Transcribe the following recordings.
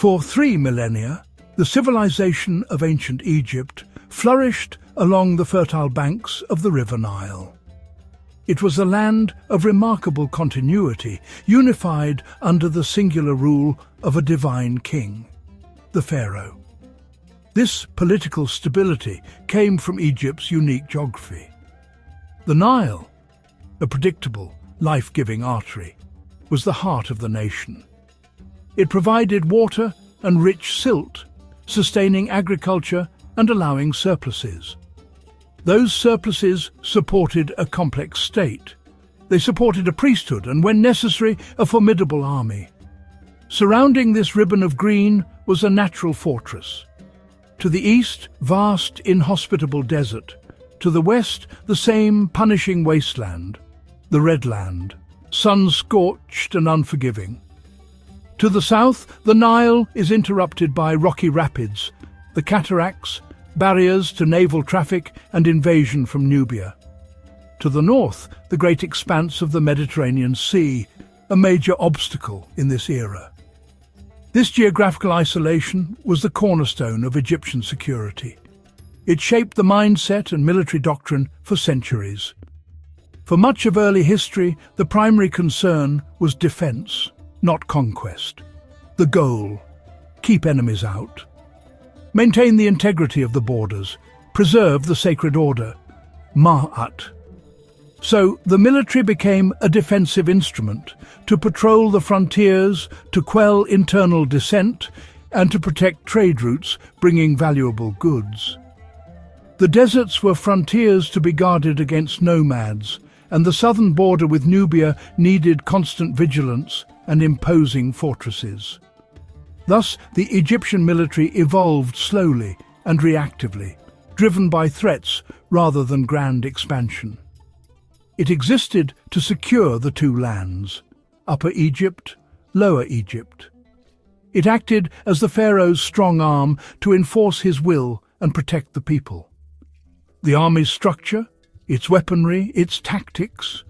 For 3 millennia, the civilization of ancient Egypt flourished along the fertile banks of the River Nile. It was a land of remarkable continuity, unified under the singular rule of a divine king, the Pharaoh. This political stability came from Egypt's unique geography. The Nile, a predictable, life-giving artery, was the heart of the nation. It provided water and rich silt, sustaining agriculture and allowing surpluses. Those surpluses supported a complex state. They supported a priesthood and, when necessary, a formidable army. Surrounding this ribbon of green was a natural fortress. To the east, vast, inhospitable desert. To the west, the same punishing wasteland, the Red Land, sun-scorched and unforgiving. To the south, the Nile is interrupted by rocky rapids, the cataracts, barriers to naval traffic and invasion from Nubia. To the north, the great expanse of the Mediterranean Sea, a major obstacle in this era. This geographical isolation was the cornerstone of Egyptian security. It shaped the mindset and military doctrine for centuries. For much of early history, the primary concern was defense, not conquest. The goal: keep enemies out. Maintain the integrity of the borders, preserve the sacred order, ma'at. So the military became a defensive instrument to patrol the frontiers, to quell internal dissent, and to protect trade routes bringing valuable goods. The deserts were frontiers to be guarded against nomads, and the southern border with Nubia needed constant vigilance and imposing fortresses. Thus, the Egyptian military evolved slowly and reactively, driven by threats rather than grand expansion. It existed to secure the two lands, Upper Egypt, Lower Egypt. It acted as the pharaoh's strong arm to enforce his will and protect the people. The army's structure, its weaponry, its tactics,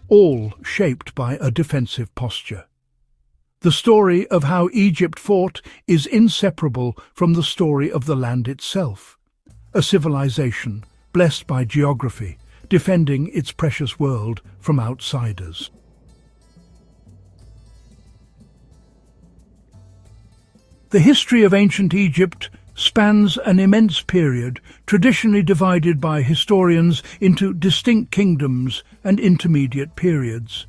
all shaped by a defensive posture. The story of how Egypt fought is inseparable from the story of the land itself, a civilization blessed by geography, defending its precious world from outsiders. The history of ancient Egypt spans an immense period, traditionally divided by historians into distinct kingdoms and intermediate periods.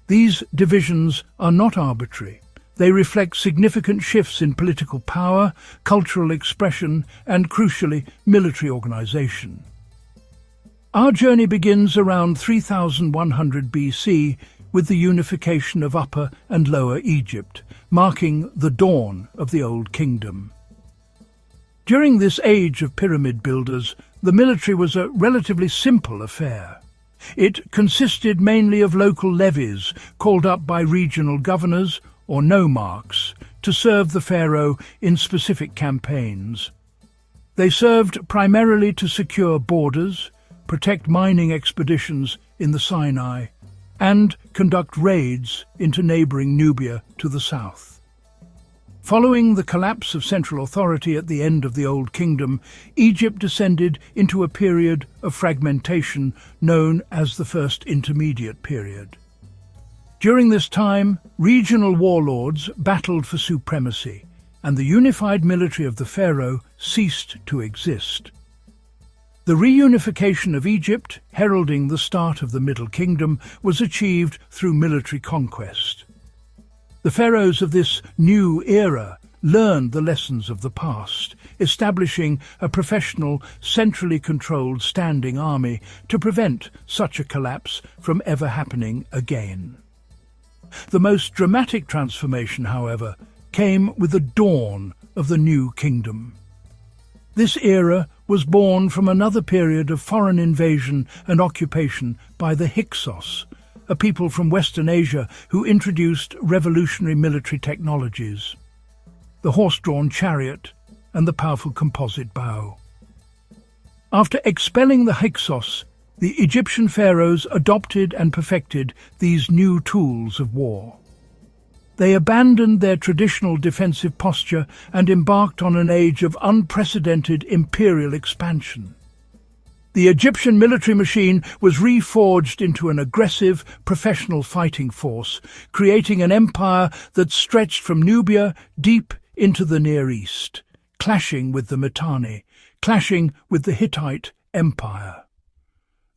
These divisions are not arbitrary. They reflect significant shifts in political power, cultural expression, and, crucially, military organization. Our journey begins around 3100 BC with the unification of Upper and Lower Egypt, marking the dawn of the Old Kingdom. During this age of pyramid builders, the military was a relatively simple affair. It consisted mainly of local levies called up by regional governors or nomarchs to serve the pharaoh in specific campaigns. They served primarily to secure borders, protect mining expeditions in the Sinai, and conduct raids into neighboring Nubia to the south. Following the collapse of central authority at the end of the Old Kingdom, Egypt descended into a period of fragmentation known as the First Intermediate Period. During this time, regional warlords battled for supremacy, and the unified military of the pharaoh ceased to exist. The reunification of Egypt, heralding the start of the Middle Kingdom, was achieved through military conquest. The pharaohs of this new era learned the lessons of the past, establishing a professional, centrally controlled standing army to prevent such a collapse from ever happening again. The most dramatic transformation, however, came with the dawn of the new kingdom. This era was born from another period of foreign invasion and occupation by the Hyksos, a people from Western Asia who introduced revolutionary military technologies, the horse-drawn chariot and the powerful composite bow. After expelling the Hyksos, the Egyptian pharaohs adopted and perfected these new tools of war. They abandoned their traditional defensive posture and embarked on an age of unprecedented imperial expansion. The Egyptian military machine was reforged into an aggressive, professional fighting force, creating an empire that stretched from Nubia deep into the Near East, clashing with the Mitanni, clashing with the Hittite Empire.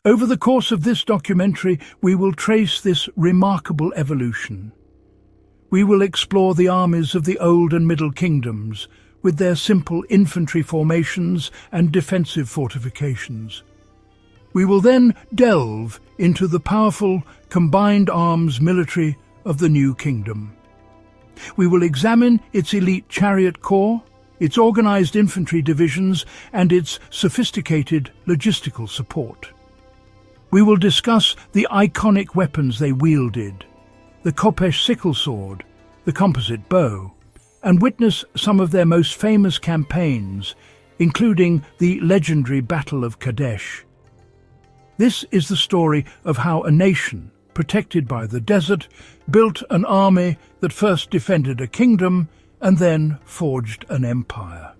Over the course of this documentary, we will trace this remarkable evolution. We will explore the armies of the Old and Middle Kingdoms, with their simple infantry formations and defensive fortifications. We will then delve into the powerful combined arms military of the New Kingdom. We will examine its elite chariot corps, its organized infantry divisions, and its sophisticated logistical support. We will discuss the iconic weapons they wielded, the Khopesh sickle sword, the composite bow, and witness some of their most famous campaigns, including the legendary Battle of Kadesh. This is the story of how a nation, protected by the desert, built an army that first defended a kingdom and then forged an empire.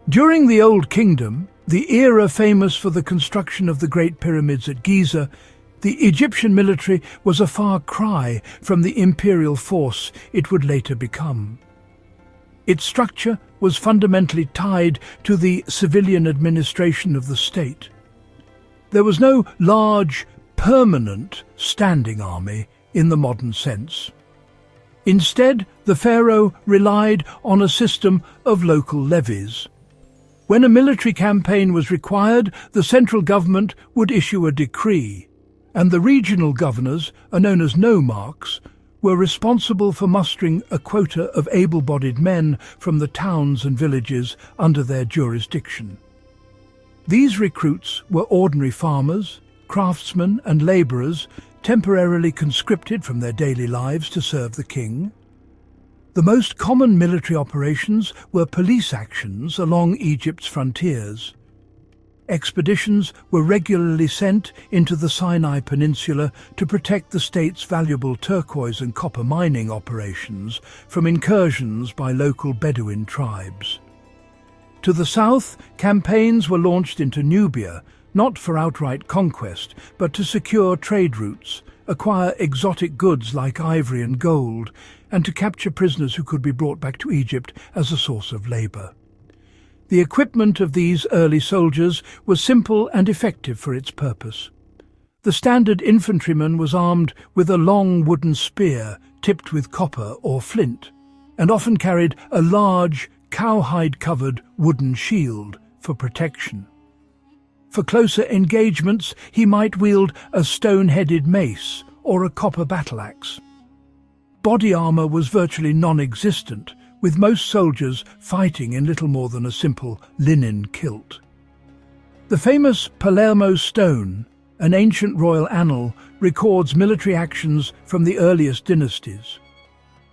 During the Old Kingdom, the era famous for the construction of the Great Pyramids at Giza, the Egyptian military was a far cry from the imperial force it would later become. Its structure was fundamentally tied to the civilian administration of the state. There was no large, permanent, standing army in the modern sense. Instead, the pharaoh relied on a system of local levies. When a military campaign was required, the central government would issue a decree, and the regional governors, known as nomarchs, were responsible for mustering a quota of able-bodied men from the towns and villages under their jurisdiction. These recruits were ordinary farmers, craftsmen and labourers temporarily conscripted from their daily lives to serve the king. The most common military operations were police actions along Egypt's frontiers. Expeditions were regularly sent into the Sinai Peninsula to protect the state's valuable turquoise and copper mining operations from incursions by local Bedouin tribes. To the south, campaigns were launched into Nubia, not for outright conquest, but to secure trade routes, acquire exotic goods like ivory and gold, and to capture prisoners who could be brought back to Egypt as a source of labour. The equipment of these early soldiers was simple and effective for its purpose. The standard infantryman was armed with a long wooden spear tipped with copper or flint, and often carried a large, cowhide-covered wooden shield for protection. For closer engagements, he might wield a stone-headed mace or a copper battle-axe. Body armour was virtually non-existent, with most soldiers fighting in little more than a simple linen kilt. The famous Palermo stone, an ancient royal annal, records military actions from the earliest dynasties.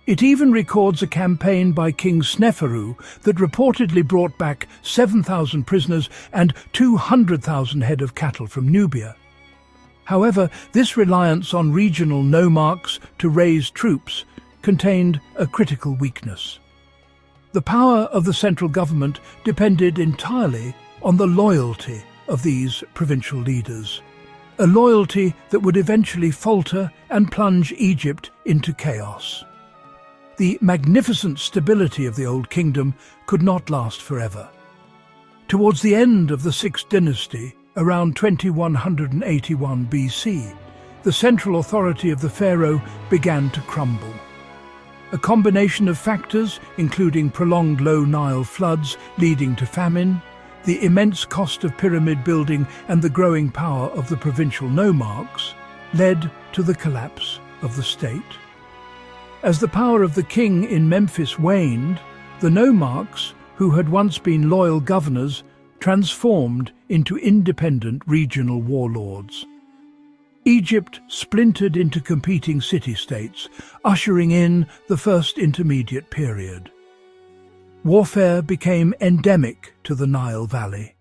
It even records a campaign by King Sneferu that reportedly brought back 7,000 prisoners and 200,000 head of cattle from Nubia. However, this reliance on regional nomarchs to raise troops contained a critical weakness. The power of the central government depended entirely on the loyalty of these provincial leaders, a loyalty that would eventually falter and plunge Egypt into chaos. The magnificent stability of the Old Kingdom could not last forever. Towards the end of the Sixth Dynasty, around 2181 BC, the central authority of the pharaoh began to crumble. A combination of factors, including prolonged low Nile floods leading to famine, the immense cost of pyramid building and the growing power of the provincial nomarchs, led to the collapse of the state. As the power of the king in Memphis waned, the nomarchs, who had once been loyal governors, transformed into independent regional warlords. Egypt splintered into competing city-states, ushering in the First Intermediate Period. Warfare became endemic to the Nile Valley.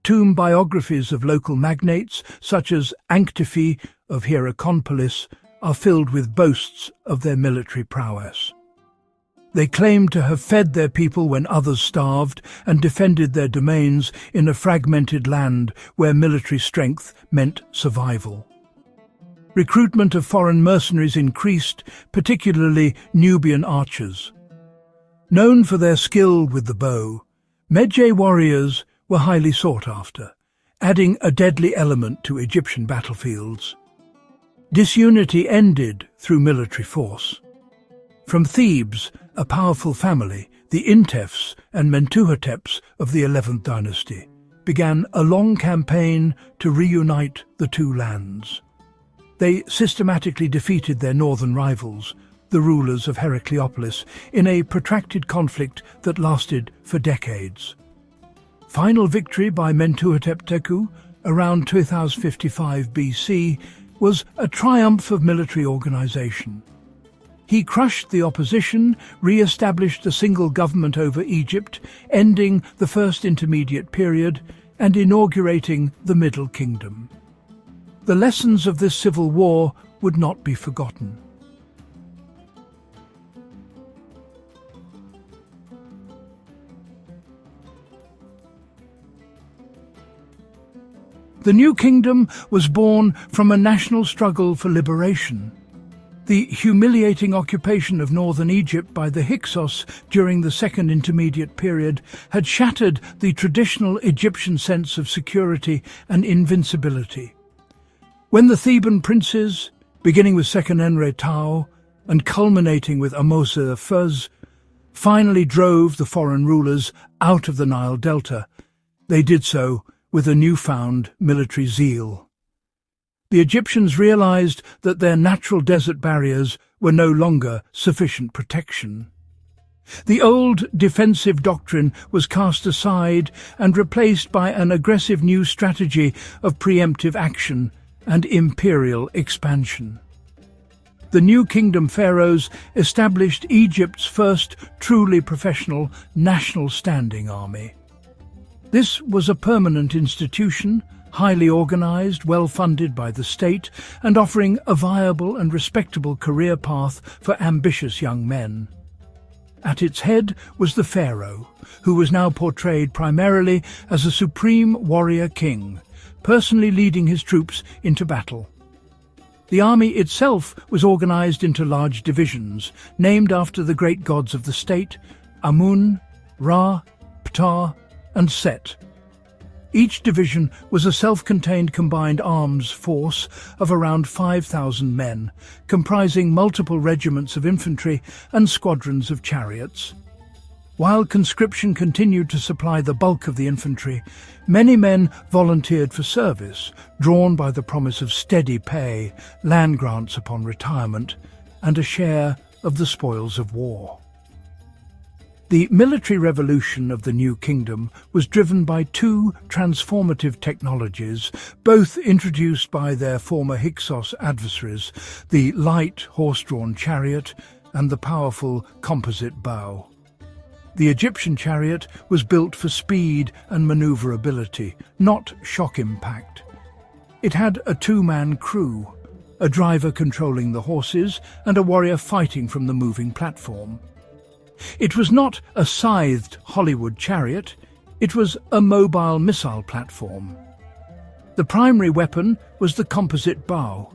tomb biographies of local magnates, such as Anctifi of Hierakonpolis, are filled with boasts of their military prowess. They claim to have fed their people when others starved and defended their domains in a fragmented land where military strength meant survival. Recruitment of foreign mercenaries increased, particularly Nubian archers. Known for their skill with the bow, Medjay warriors were highly sought after, adding a deadly element to Egyptian battlefields. Disunity ended through military force. From Thebes, a powerful family, the Intefs and Mentuhoteps of the 11th dynasty, began a long campaign to reunite the two lands. They systematically defeated their northern rivals, the rulers of Heracleopolis, in a protracted conflict that lasted for decades. Final victory by Mentuhotep Teku around 2055 BC was a triumph of military organization. He crushed the opposition, re-established a single government over Egypt, ending the First Intermediate Period and inaugurating the Middle Kingdom. The lessons of this civil war would not be forgotten. The new kingdom was born from a national struggle for liberation. The humiliating occupation of northern Egypt by the Hyksos during the Second Intermediate Period had shattered the traditional Egyptian sense of security and invincibility. When the Theban princes, beginning with Seqenenre Tao and culminating with Ahmose Fuz, finally drove the foreign rulers out of the Nile Delta, they did so with a newfound military zeal. The Egyptians realized that their natural desert barriers were no longer sufficient protection. The old defensive doctrine was cast aside and replaced by an aggressive new strategy of preemptive action and imperial expansion. The new kingdom pharaohs established Egypt's first truly professional national standing army. This was a permanent institution, highly organized, well-funded by the state, and offering a viable and respectable career path for ambitious young men. At its head was the pharaoh, who was now portrayed primarily as a supreme warrior king, personally leading his troops into battle. The army itself was organized into large divisions, named after the great gods of the state, Amun, Ra, Ptah, and Set. Each division was a self-contained combined arms force of around 5,000 men, comprising multiple regiments of infantry and squadrons of chariots. While conscription continued to supply the bulk of the infantry, many men volunteered for service, drawn by the promise of steady pay, land grants upon retirement, and a share of the spoils of war. The military revolution of the new kingdom was driven by two transformative technologies, both introduced by their former Hyksos adversaries, the light horse-drawn chariot and the powerful composite bow. The Egyptian chariot was built for speed and maneuverability, not shock impact. It had a two-man crew, a driver controlling the horses and a warrior fighting from the moving platform. It was not a scythed Hollywood chariot, it was a mobile missile platform. The primary weapon was the composite bow.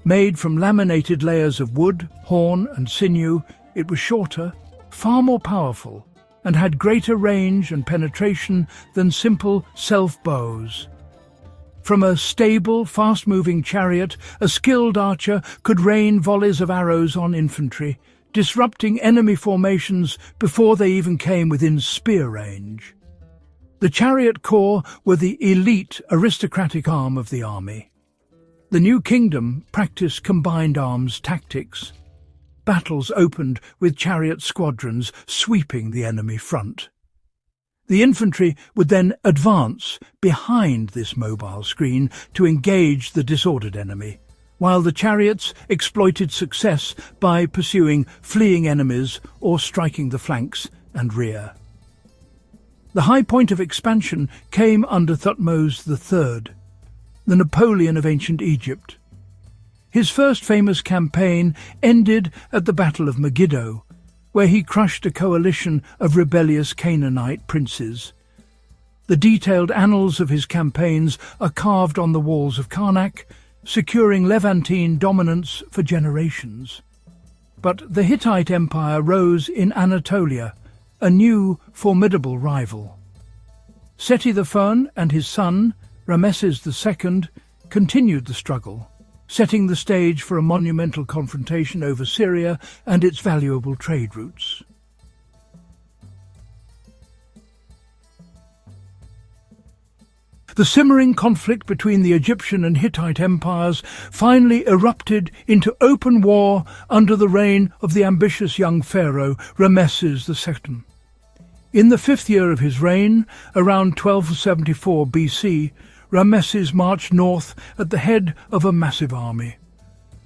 Made from laminated layers of wood, horn and sinew, it was shorter, far more powerful, and had greater range and penetration than simple self-bows. From a stable, fast-moving chariot, a skilled archer could rain volleys of arrows on infantry, disrupting enemy formations before they even came within spear range. The chariot corps were the elite aristocratic arm of the army. The new kingdom practiced combined arms tactics. Battles opened with chariot squadrons sweeping the enemy front. The infantry would then advance behind this mobile screen to engage the disordered enemy, while the chariots exploited success by pursuing fleeing enemies or striking the flanks and rear. The high point of expansion came under Thutmose III, the Napoleon of ancient Egypt. His first famous campaign ended at the Battle of Megiddo, where he crushed a coalition of rebellious Canaanite princes. The detailed annals of his campaigns are carved on the walls of Karnak, securing Levantine dominance for generations. But the Hittite Empire rose in Anatolia, a new, formidable rival. Seti I and his son, Ramesses II, continued the struggle, setting the stage for a monumental confrontation over Syria and its valuable trade routes. The simmering conflict between the Egyptian and Hittite empires finally erupted into open war under the reign of the ambitious young pharaoh Ramesses II. In the fifth year of his reign, around 1274 BC, Ramesses marched north at the head of a massive army.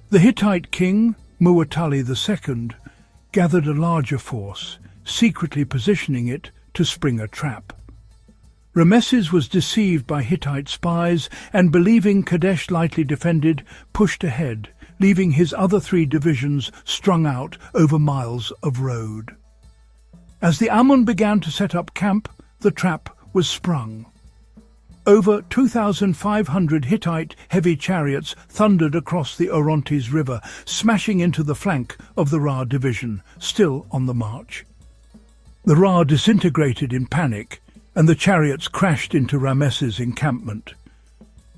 The Hittite king, Muwatalli II, gathered a larger force, secretly positioning it to spring a trap. Ramesses was deceived by Hittite spies and, believing Kadesh lightly defended, pushed ahead, leaving his other three divisions strung out over miles of road. As the Amun began to set up camp, the trap was sprung. Over 2,500 Hittite heavy chariots thundered across the Orontes River, smashing into the flank of the Ra division, still on the march. The Ra disintegrated in panic, and the chariots crashed into Ramesses' encampment.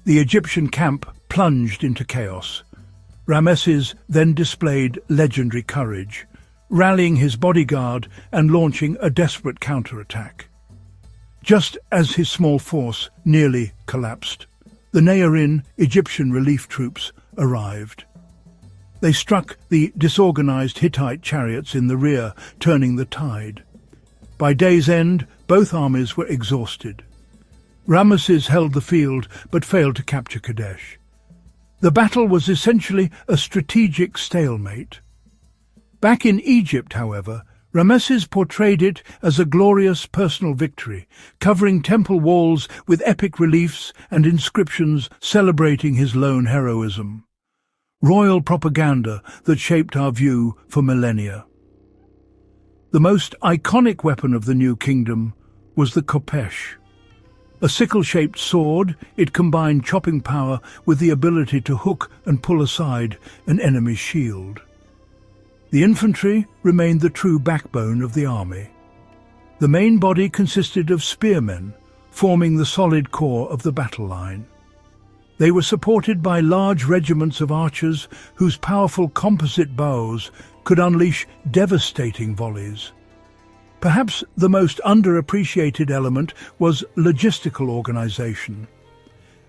The Egyptian camp plunged into chaos. Ramesses then displayed legendary courage, rallying his bodyguard and launching a desperate counterattack. Just as his small force nearly collapsed, the Naarin Egyptian relief troops arrived. They struck the disorganized Hittite chariots in the rear, turning the tide. By day's end, both armies were exhausted. Ramesses held the field but failed to capture Kadesh. The battle was essentially a strategic stalemate. Back in Egypt, however, Ramesses portrayed it as a glorious personal victory, covering temple walls with epic reliefs and inscriptions celebrating his lone heroism. Royal propaganda that shaped our view for millennia. The most iconic weapon of the new kingdom was the khopesh. A sickle-shaped sword, it combined chopping power with the ability to hook and pull aside an enemy's shield. The infantry remained the true backbone of the army. The main body consisted of spearmen, forming the solid core of the battle line. They were supported by large regiments of archers whose powerful composite bows could unleash devastating volleys. Perhaps the most underappreciated element was logistical organization.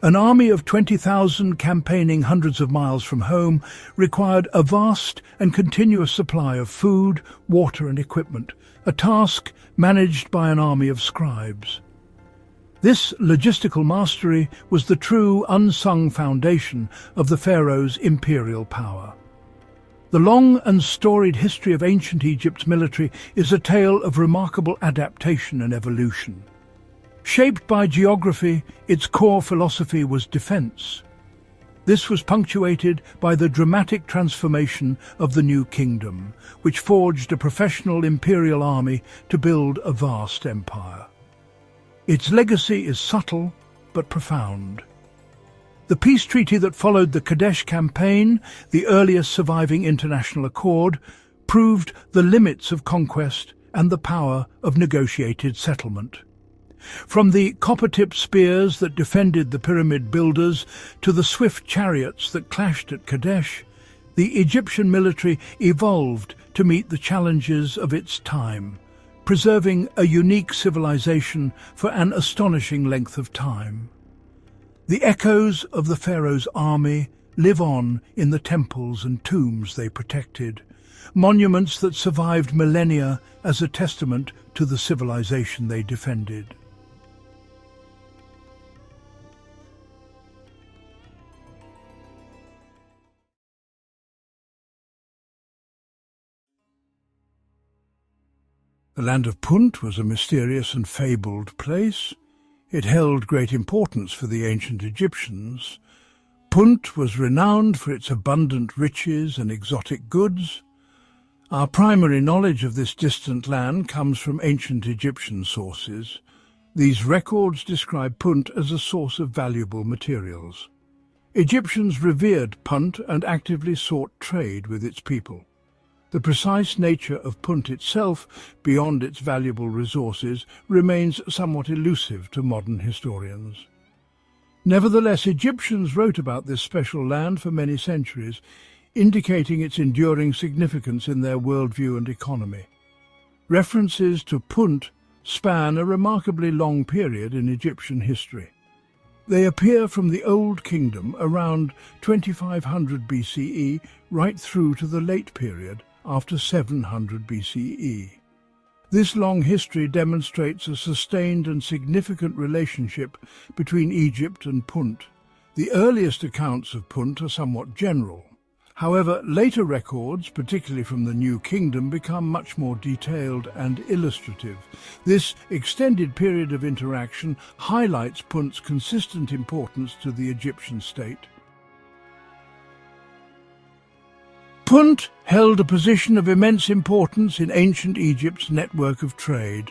An army of 20,000 campaigning hundreds of miles from home required a vast and continuous supply of food, water and equipment, a task managed by an army of scribes. This logistical mastery was the true unsung foundation of the pharaoh's imperial power. The long and storied history of ancient Egypt's military is a tale of remarkable adaptation and evolution. Shaped by geography, its core philosophy was defense. This was punctuated by the dramatic transformation of the new kingdom, which forged a professional imperial army to build a vast empire. Its legacy is subtle but profound. The peace treaty that followed the Kadesh campaign, the earliest surviving international accord, proved the limits of conquest and the power of negotiated settlement. From the copper-tipped spears that defended the pyramid builders to the swift chariots that clashed at Kadesh, the Egyptian military evolved to meet the challenges of its time, preserving a unique civilization for an astonishing length of time. The echoes of the pharaoh's army live on in the temples and tombs they protected, monuments that survived millennia as a testament to the civilization they defended. The land of Punt was a mysterious and fabled place. It held great importance for the ancient Egyptians. Punt was renowned for its abundant riches and exotic goods. Our primary knowledge of this distant land comes from ancient Egyptian sources. These records describe Punt as a source of valuable materials. Egyptians revered Punt and actively sought trade with its people. The precise nature of Punt itself, beyond its valuable resources, remains somewhat elusive to modern historians. Nevertheless, Egyptians wrote about this special land for many centuries, indicating its enduring significance in their worldview and economy. References to Punt span a remarkably long period in Egyptian history. They appear from the Old Kingdom around 2500 BCE right through to the late period after 700 BCE. This long history demonstrates a sustained and significant relationship between Egypt and Punt. The earliest accounts of Punt are somewhat general. However, later records, particularly from the New Kingdom, become much more detailed and illustrative. This extended period of interaction highlights Punt's consistent importance to the Egyptian state. Punt held a position of immense importance in ancient Egypt's network of trade.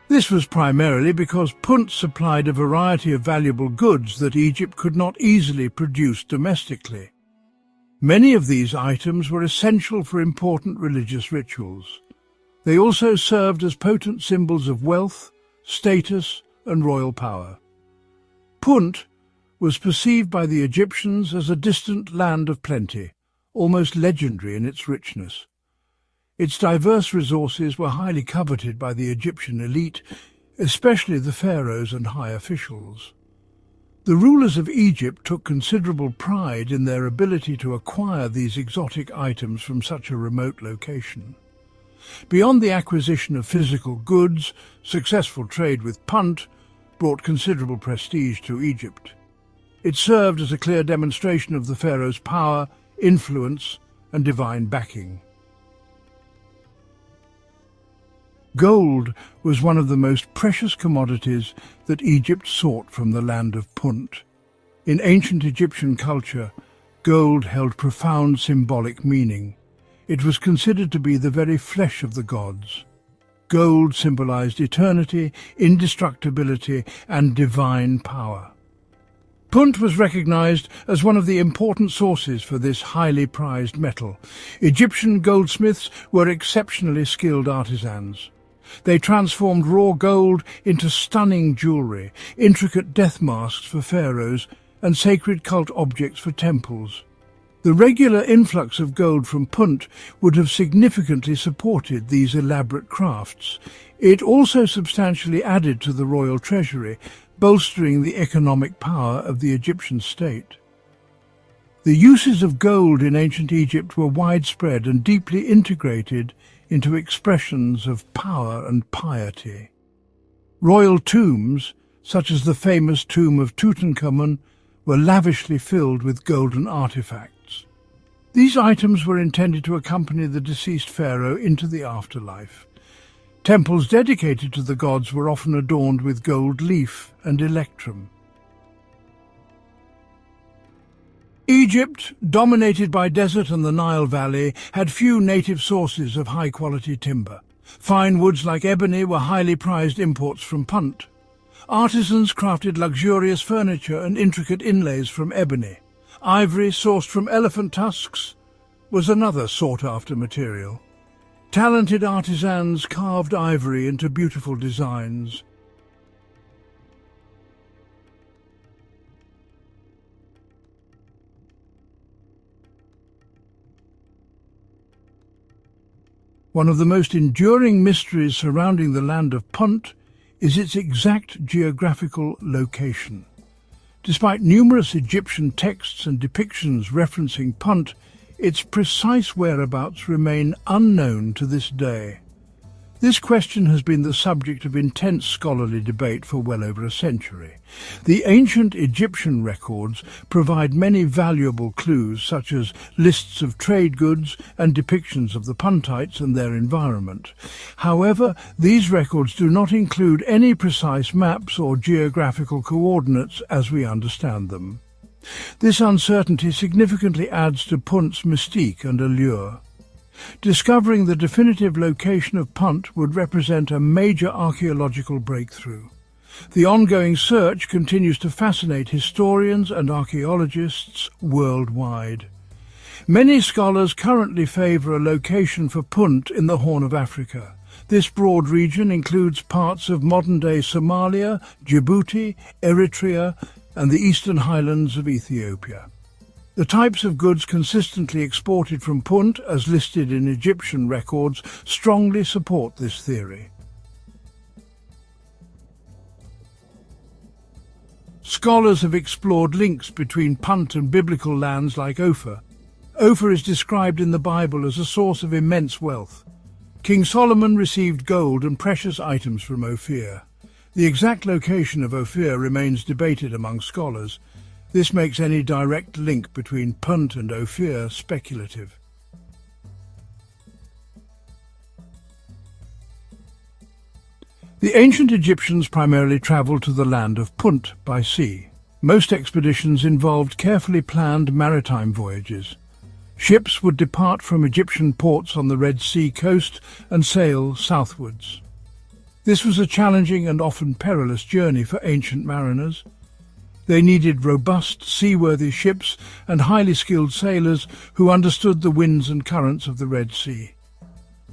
This was primarily because Punt supplied a variety of valuable goods that Egypt could not easily produce domestically. Many of these items were essential for important religious rituals. They also served as potent symbols of wealth, status, and royal power. Punt was perceived by the Egyptians as a distant land of plenty, almost legendary in its richness. Its diverse resources were highly coveted by the Egyptian elite, especially the pharaohs and high officials. The rulers of Egypt took considerable pride in their ability to acquire these exotic items from such a remote location. Beyond the acquisition of physical goods, successful trade with Punt brought considerable prestige to Egypt. It served as a clear demonstration of the pharaoh's power, influence, and divine backing. Gold was one of the most precious commodities that Egypt sought from the land of Punt. In ancient Egyptian culture, gold held profound symbolic meaning. It was considered to be the very flesh of the gods. Gold symbolized eternity, indestructibility, and divine power. Punt was recognized as one of the important sources for this highly prized metal. Egyptian goldsmiths were exceptionally skilled artisans. They transformed raw gold into stunning jewelry, intricate death masks for pharaohs, and sacred cult objects for temples. The regular influx of gold from Punt would have significantly supported these elaborate crafts. It also substantially added to the royal treasury, bolstering the economic power of the Egyptian state. The uses of gold in ancient Egypt were widespread and deeply integrated into expressions of power and piety. Royal tombs, such as the famous tomb of Tutankhamun, were lavishly filled with golden artifacts. These items were intended to accompany the deceased pharaoh into the afterlife. Temples dedicated to the gods were often adorned with gold leaf and electrum. Egypt, dominated by desert and the Nile Valley, had few native sources of high-quality timber. Fine woods like ebony were highly prized imports from Punt. Artisans crafted luxurious furniture and intricate inlays from ebony. Ivory sourced from elephant tusks was another sought-after material. Talented artisans carved ivory into beautiful designs. One of the most enduring mysteries surrounding the land of Punt is its exact geographical location. Despite numerous Egyptian texts and depictions referencing Punt, its precise whereabouts remain unknown to this day. This question has been the subject of intense scholarly debate for well over a century. The ancient Egyptian records provide many valuable clues, such as lists of trade goods and depictions of the Puntites and their environment. However, these records do not include any precise maps or geographical coordinates as we understand them. This uncertainty significantly adds to Punt's mystique and allure. Discovering the definitive location of Punt would represent a major archaeological breakthrough. The ongoing search continues to fascinate historians and archaeologists worldwide. Many scholars currently favour a location for Punt in the Horn of Africa. This broad region includes parts of modern-day Somalia, Djibouti, Eritrea, and the eastern highlands of Ethiopia. The types of goods consistently exported from Punt, as listed in Egyptian records, strongly support this theory. Scholars have explored links between Punt and biblical lands like Ophir. Ophir is described in the Bible as a source of immense wealth. King Solomon received gold and precious items from Ophir. The exact location of Ophir remains debated among scholars. This makes any direct link between Punt and Ophir speculative. The ancient Egyptians primarily travelled to the land of Punt by sea. Most expeditions involved carefully planned maritime voyages. Ships would depart from Egyptian ports on the Red Sea coast and sail southwards. This was a challenging and often perilous journey for ancient mariners. They needed robust, seaworthy ships and highly skilled sailors who understood the winds and currents of the Red Sea.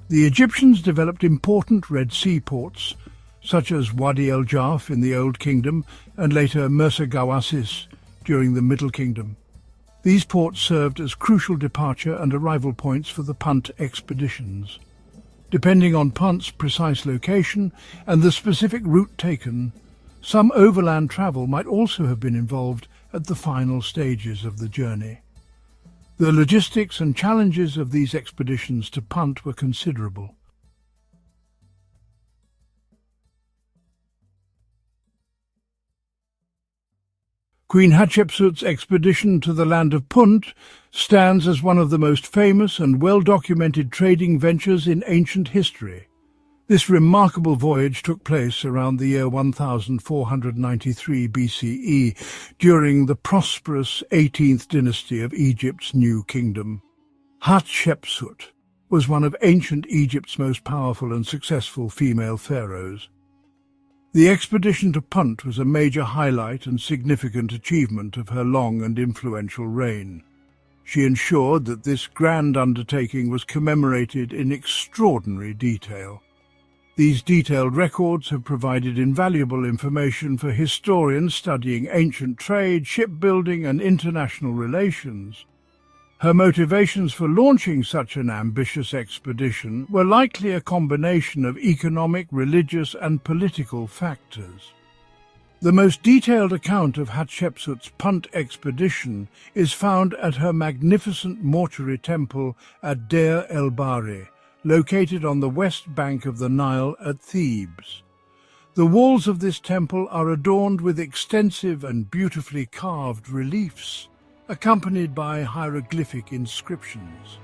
The Egyptians developed important Red Sea ports, such as Wadi el-Jarf in the Old Kingdom and later Mersa Gawasis during the Middle Kingdom. These ports served as crucial departure and arrival points for the Punt expeditions. Depending on Punt's precise location and the specific route taken, some overland travel might also have been involved at the final stages of the journey. The logistics and challenges of these expeditions to Punt were considerable. Queen Hatshepsut's expedition to the land of Punt stands as one of the most famous and well-documented trading ventures in ancient history. This remarkable voyage took place around the year 1493 BCE during the prosperous 18th dynasty of Egypt's new kingdom. Hatshepsut was one of ancient Egypt's most powerful and successful female pharaohs. The expedition to Punt was a major highlight and significant achievement of her long and influential reign. She ensured that this grand undertaking was commemorated in extraordinary detail. These detailed records have provided invaluable information for historians studying ancient trade, shipbuilding, and international relations. Her motivations for launching such an ambitious expedition were likely a combination of economic, religious, and political factors. The most detailed account of Hatshepsut's Punt expedition is found at her magnificent mortuary temple at Deir el-Bahri, located on the west bank of the Nile at Thebes. The walls of this temple are adorned with extensive and beautifully carved reliefs, accompanied by hieroglyphic inscriptions.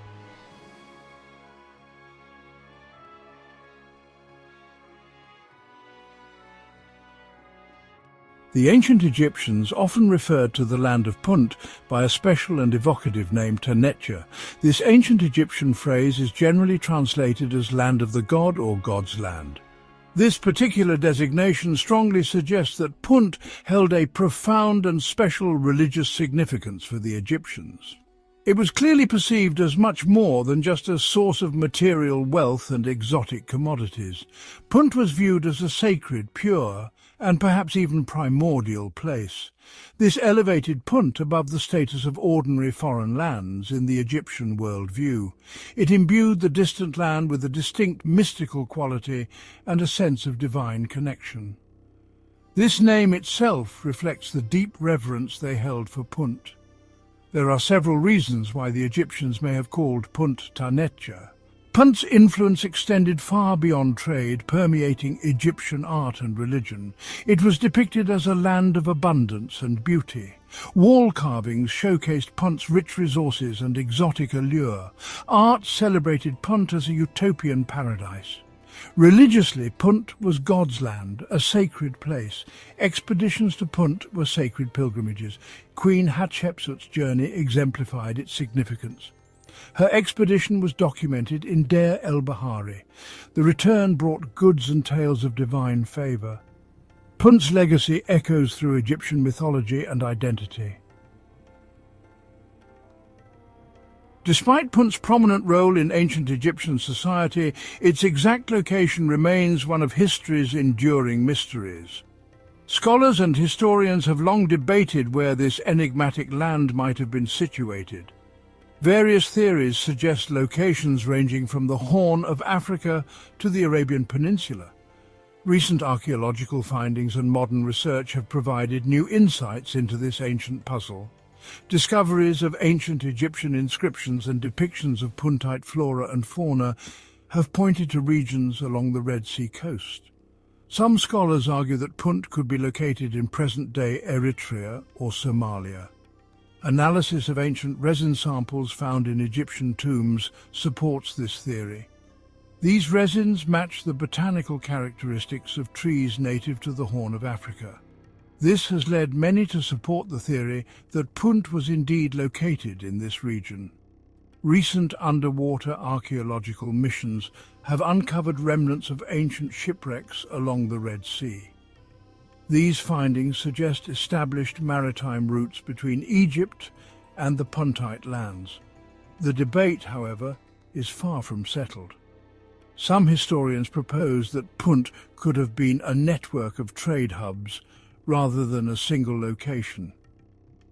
The ancient Egyptians often referred to the land of Punt by a special and evocative name, Tanetja. This ancient Egyptian phrase is generally translated as land of the god or God's land. This particular designation strongly suggests that Punt held a profound and special religious significance for the Egyptians. It was clearly perceived as much more than just a source of material wealth and exotic commodities. Punt was viewed as a sacred, pure, and perhaps even primordial place. This elevated Punt above the status of ordinary foreign lands in the Egyptian worldview. It imbued the distant land with a distinct mystical quality and a sense of divine connection. This name itself reflects the deep reverence they held for Punt. There are several reasons why the Egyptians may have called Punt Tanetja. Punt's influence extended far beyond trade, permeating Egyptian art and religion. It was depicted as a land of abundance and beauty. Wall carvings showcased Punt's rich resources and exotic allure. Art celebrated Punt as a utopian paradise. Religiously, Punt was God's land, a sacred place. Expeditions to Punt were sacred pilgrimages. Queen Hatshepsut's journey exemplified its significance. Her expedition was documented in Deir el-Bahari. The return brought goods and tales of divine favour. Punt's legacy echoes through Egyptian mythology and identity. Despite Punt's prominent role in ancient Egyptian society, its exact location remains one of history's enduring mysteries. Scholars and historians have long debated where this enigmatic land might have been situated. Various theories suggest locations ranging from the Horn of Africa to the Arabian Peninsula. Recent archaeological findings and modern research have provided new insights into this ancient puzzle. Discoveries of ancient Egyptian inscriptions and depictions of Puntite flora and fauna have pointed to regions along the Red Sea coast. Some scholars argue that Punt could be located in present-day Eritrea or Somalia. Analysis of ancient resin samples found in Egyptian tombs supports this theory. These resins match the botanical characteristics of trees native to the Horn of Africa. This has led many to support the theory that Punt was indeed located in this region. Recent underwater archaeological missions have uncovered remnants of ancient shipwrecks along the Red Sea. These findings suggest established maritime routes between Egypt and the Puntite lands. The debate, however, is far from settled. Some historians propose that Punt could have been a network of trade hubs rather than a single location.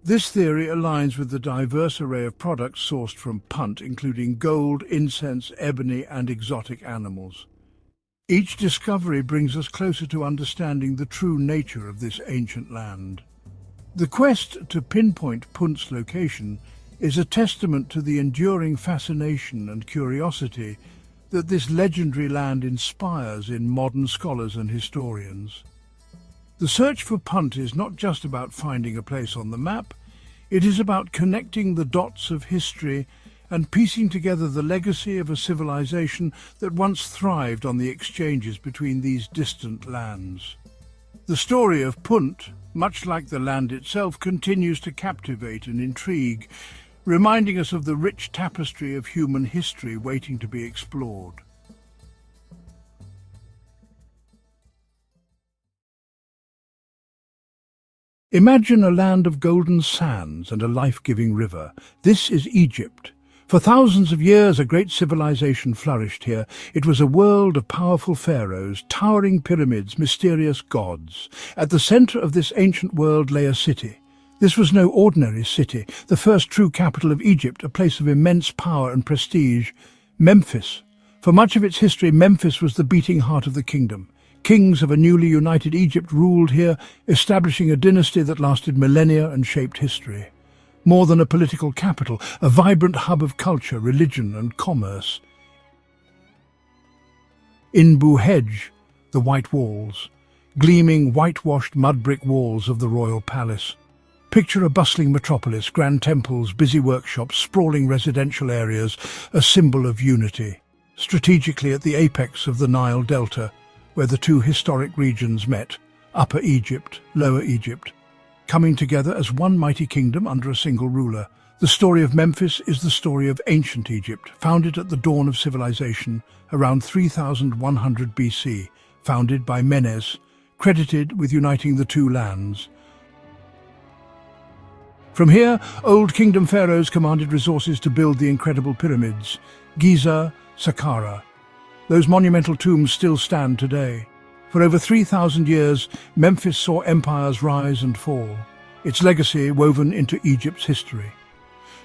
This theory aligns with the diverse array of products sourced from Punt, including gold, incense, ebony, and exotic animals. Each discovery brings us closer to understanding the true nature of this ancient land. The quest to pinpoint Punt's location is a testament to the enduring fascination and curiosity that this legendary land inspires in modern scholars and historians. The search for Punt is not just about finding a place on the map, it is about connecting the dots of history and piecing together the legacy of a civilization that once thrived on the exchanges between these distant lands. The story of Punt, much like the land itself, continues to captivate and intrigue, reminding us of the rich tapestry of human history waiting to be explored. Imagine a land of golden sands and a life-giving river. This is Egypt. For thousands of years, a great civilization flourished here. It was a world of powerful pharaohs, towering pyramids, mysterious gods. At the center of this ancient world lay a city. This was no ordinary city, the first true capital of Egypt, a place of immense power and prestige, Memphis. For much of its history, Memphis was the beating heart of the kingdom. Kings of a newly united Egypt ruled here, establishing a dynasty that lasted millennia and shaped history. More than a political capital, a vibrant hub of culture, religion, and commerce. In Buhej, the white walls, gleaming whitewashed mud brick walls of the royal palace. Picture a bustling metropolis, grand temples, busy workshops, sprawling residential areas, a symbol of unity. Strategically at the apex of the Nile Delta, where the two historic regions met, Upper Egypt, Lower Egypt, coming together as one mighty kingdom under a single ruler. The story of Memphis is the story of ancient Egypt, founded at the dawn of civilization around 3100 BC, founded by Menes, credited with uniting the two lands. From here, Old Kingdom pharaohs commanded resources to build the incredible pyramids, Giza, Saqqara. Those monumental tombs still stand today. For over 3,000 years, Memphis saw empires rise and fall, its legacy woven into Egypt's history.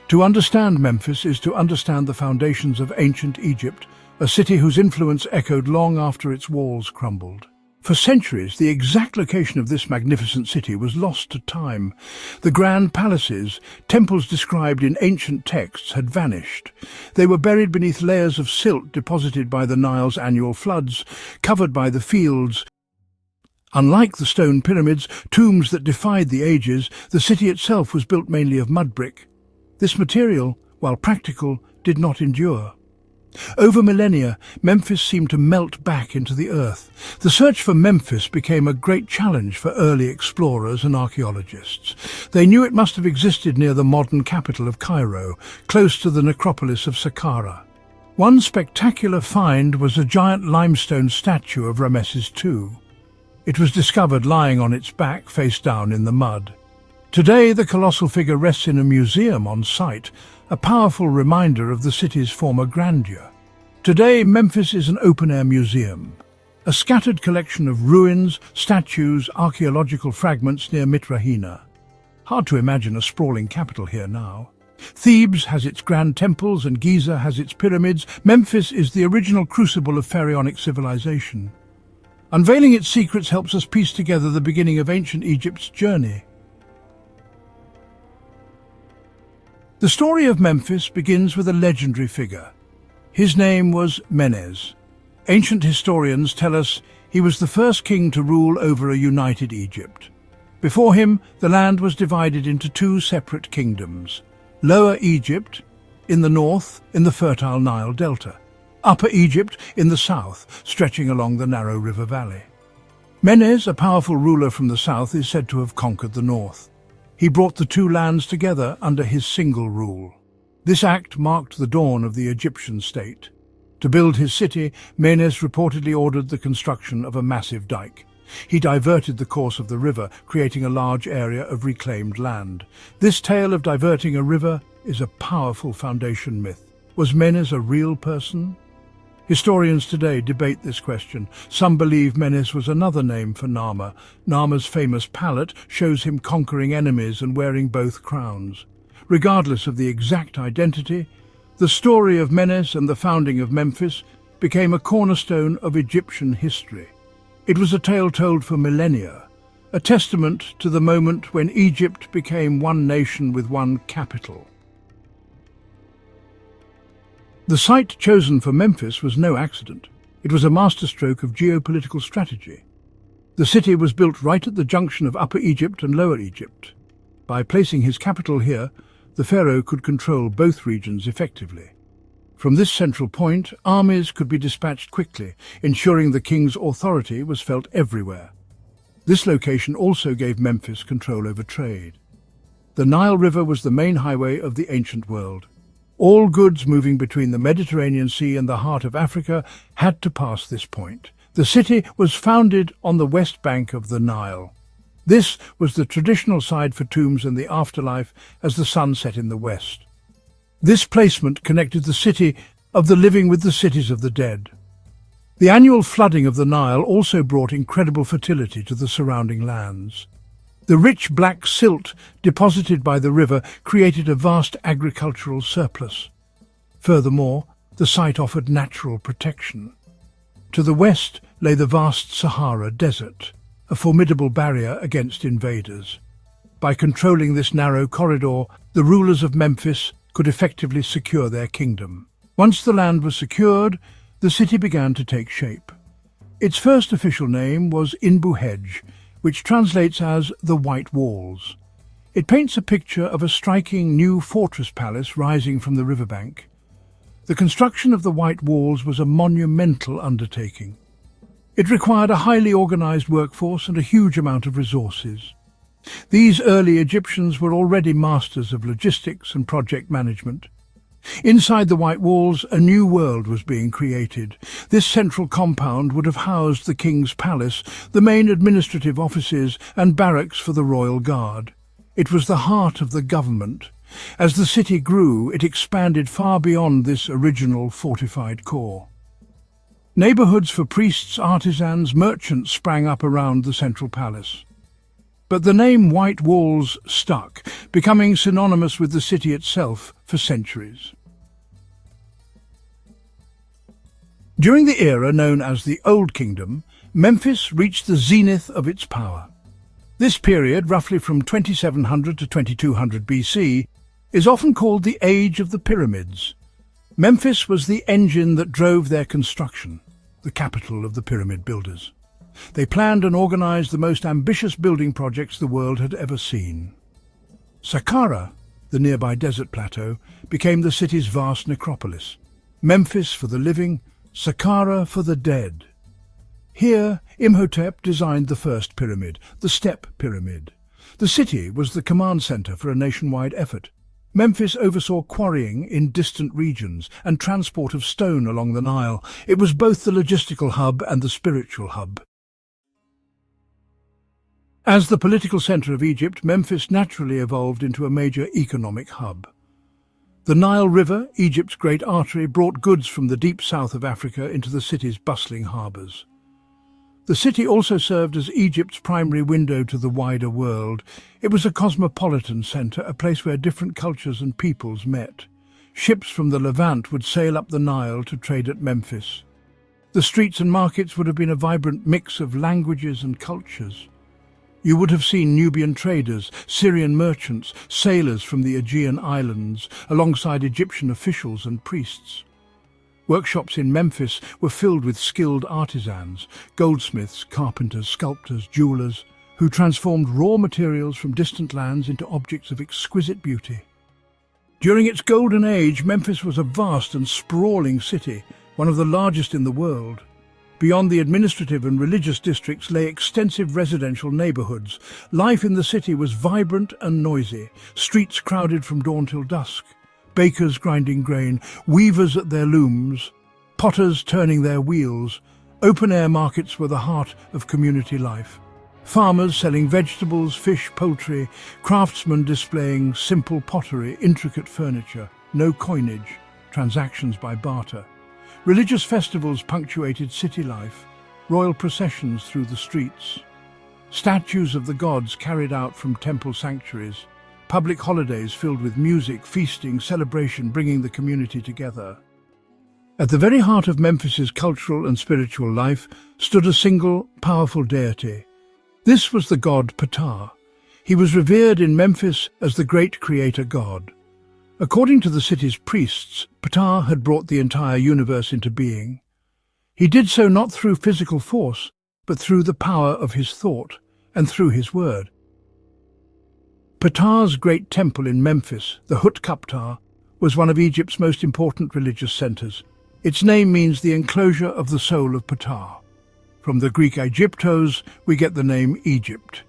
To understand Memphis is to understand the foundations of ancient Egypt, a city whose influence echoed long after its walls crumbled. For centuries, the exact location of this magnificent city was lost to time. The grand palaces, temples described in ancient texts, had vanished. They were buried beneath layers of silt deposited by the Nile's annual floods, covered by the fields. Unlike the stone pyramids, tombs that defied the ages, the city itself was built mainly of mud brick. This material, while practical, did not endure. Over millennia, Memphis seemed to melt back into the earth. The search for Memphis became a great challenge for early explorers and archaeologists. They knew it must have existed near the modern capital of Cairo, close to the necropolis of Saqqara. One spectacular find was a giant limestone statue of Ramesses II. It was discovered lying on its back, face down in the mud. Today, the colossal figure rests in a museum on site, a powerful reminder of the city's former grandeur. Today, Memphis is an open-air museum, a scattered collection of ruins, statues, archaeological fragments near Mitrahina. Hard to imagine a sprawling capital here now. Thebes has its grand temples and Giza has its pyramids. Memphis is the original crucible of pharaonic civilization. Unveiling its secrets helps us piece together the beginning of ancient Egypt's journey. The story of Memphis begins with a legendary figure. His name was Menes. Ancient historians tell us he was the first king to rule over a united Egypt. Before him, the land was divided into two separate kingdoms. Lower Egypt, in the north, in the fertile Nile Delta. Upper Egypt, in the south, stretching along the narrow river valley. Menes, a powerful ruler from the south, is said to have conquered the north. He brought the two lands together under his single rule. This act marked the dawn of the Egyptian state. To build his city, Menes reportedly ordered the construction of a massive dike. He diverted the course of the river, creating a large area of reclaimed land. This tale of diverting a river is a powerful foundation myth. Was Menes a real person? Historians today debate this question. Some believe Menes was another name for Narmer. Narmer's famous palette shows him conquering enemies and wearing both crowns. Regardless of the exact identity, the story of Menes and the founding of Memphis became a cornerstone of Egyptian history. It was a tale told for millennia, a testament to the moment when Egypt became one nation with one capital. The site chosen for Memphis was no accident. It was a masterstroke of geopolitical strategy. The city was built right at the junction of Upper Egypt and Lower Egypt. By placing his capital here, the pharaoh could control both regions effectively. From this central point, armies could be dispatched quickly, ensuring the king's authority was felt everywhere. This location also gave Memphis control over trade. The Nile River was the main highway of the ancient world. All goods moving between the Mediterranean Sea and the heart of Africa had to pass this point. The city was founded on the west bank of the Nile. This was the traditional side for tombs and the afterlife as the sun set in the west. This placement connected the city of the living with the cities of the dead. The annual flooding of the Nile also brought incredible fertility to the surrounding lands. The rich black silt deposited by the river created a vast agricultural surplus. Furthermore, the site offered natural protection. To the west lay the vast Sahara Desert, a formidable barrier against invaders. By controlling this narrow corridor, the rulers of Memphis could effectively secure their kingdom. Once the land was secured, the city began to take shape. Its first official name was Inbuhej, which translates as the White Walls. It paints a picture of a striking new fortress palace rising from the riverbank. The construction of the White Walls was a monumental undertaking. It required a highly organized workforce and a huge amount of resources. These early Egyptians were already masters of logistics and project management. Inside the White Walls, a new world was being created. This central compound would have housed the king's palace, the main administrative offices, and barracks for the royal guard. It was the heart of the government. As the city grew, it expanded far beyond this original fortified core. Neighborhoods for priests, artisans, merchants sprang up around the central palace. But the name White Walls stuck, becoming synonymous with the city itself for centuries. During the era known as the Old Kingdom, Memphis reached the zenith of its power. This period, roughly from 2700 to 2200 BC, is often called the Age of the Pyramids. Memphis was the engine that drove their construction, the capital of the pyramid builders. They planned and organized the most ambitious building projects the world had ever seen. Saqqara, the nearby desert plateau, became the city's vast necropolis. Memphis for the living, Saqqara for the dead. Here, Imhotep designed the first pyramid, the Step Pyramid. The city was the command center for a nationwide effort. Memphis oversaw quarrying in distant regions and transport of stone along the Nile. It was both the logistical hub and the spiritual hub. As the political center of Egypt, Memphis naturally evolved into a major economic hub. The Nile River, Egypt's great artery, brought goods from the deep south of Africa into the city's bustling harbours. The city also served as Egypt's primary window to the wider world. It was a cosmopolitan centre, a place where different cultures and peoples met. Ships from the Levant would sail up the Nile to trade at Memphis. The streets and markets would have been a vibrant mix of languages and cultures. You would have seen Nubian traders, Syrian merchants, sailors from the Aegean islands, alongside Egyptian officials and priests. Workshops in Memphis were filled with skilled artisans, goldsmiths, carpenters, sculptors, jewelers, who transformed raw materials from distant lands into objects of exquisite beauty. During its golden age, Memphis was a vast and sprawling city, one of the largest in the world. Beyond the administrative and religious districts lay extensive residential neighborhoods. Life in the city was vibrant and noisy, streets crowded from dawn till dusk. Bakers grinding grain, weavers at their looms, potters turning their wheels. Open-air markets were the heart of community life. Farmers selling vegetables, fish, poultry, craftsmen displaying simple pottery, intricate furniture, no coinage, transactions by barter. Religious festivals punctuated city life, royal processions through the streets. Statues of the gods carried out from temple sanctuaries. Public holidays filled with music, feasting, celebration, bringing the community together. At the very heart of Memphis's cultural and spiritual life stood a single, powerful deity. This was the god Ptah. He was revered in Memphis as the great creator god. According to the city's priests, Ptah had brought the entire universe into being. He did so not through physical force, but through the power of his thought and through his word. Ptah's great temple in Memphis, the Hutkaptah, was one of Egypt's most important religious centers. Its name means the enclosure of the soul of Ptah. From the Greek Aegyptos, we get the name Egypt.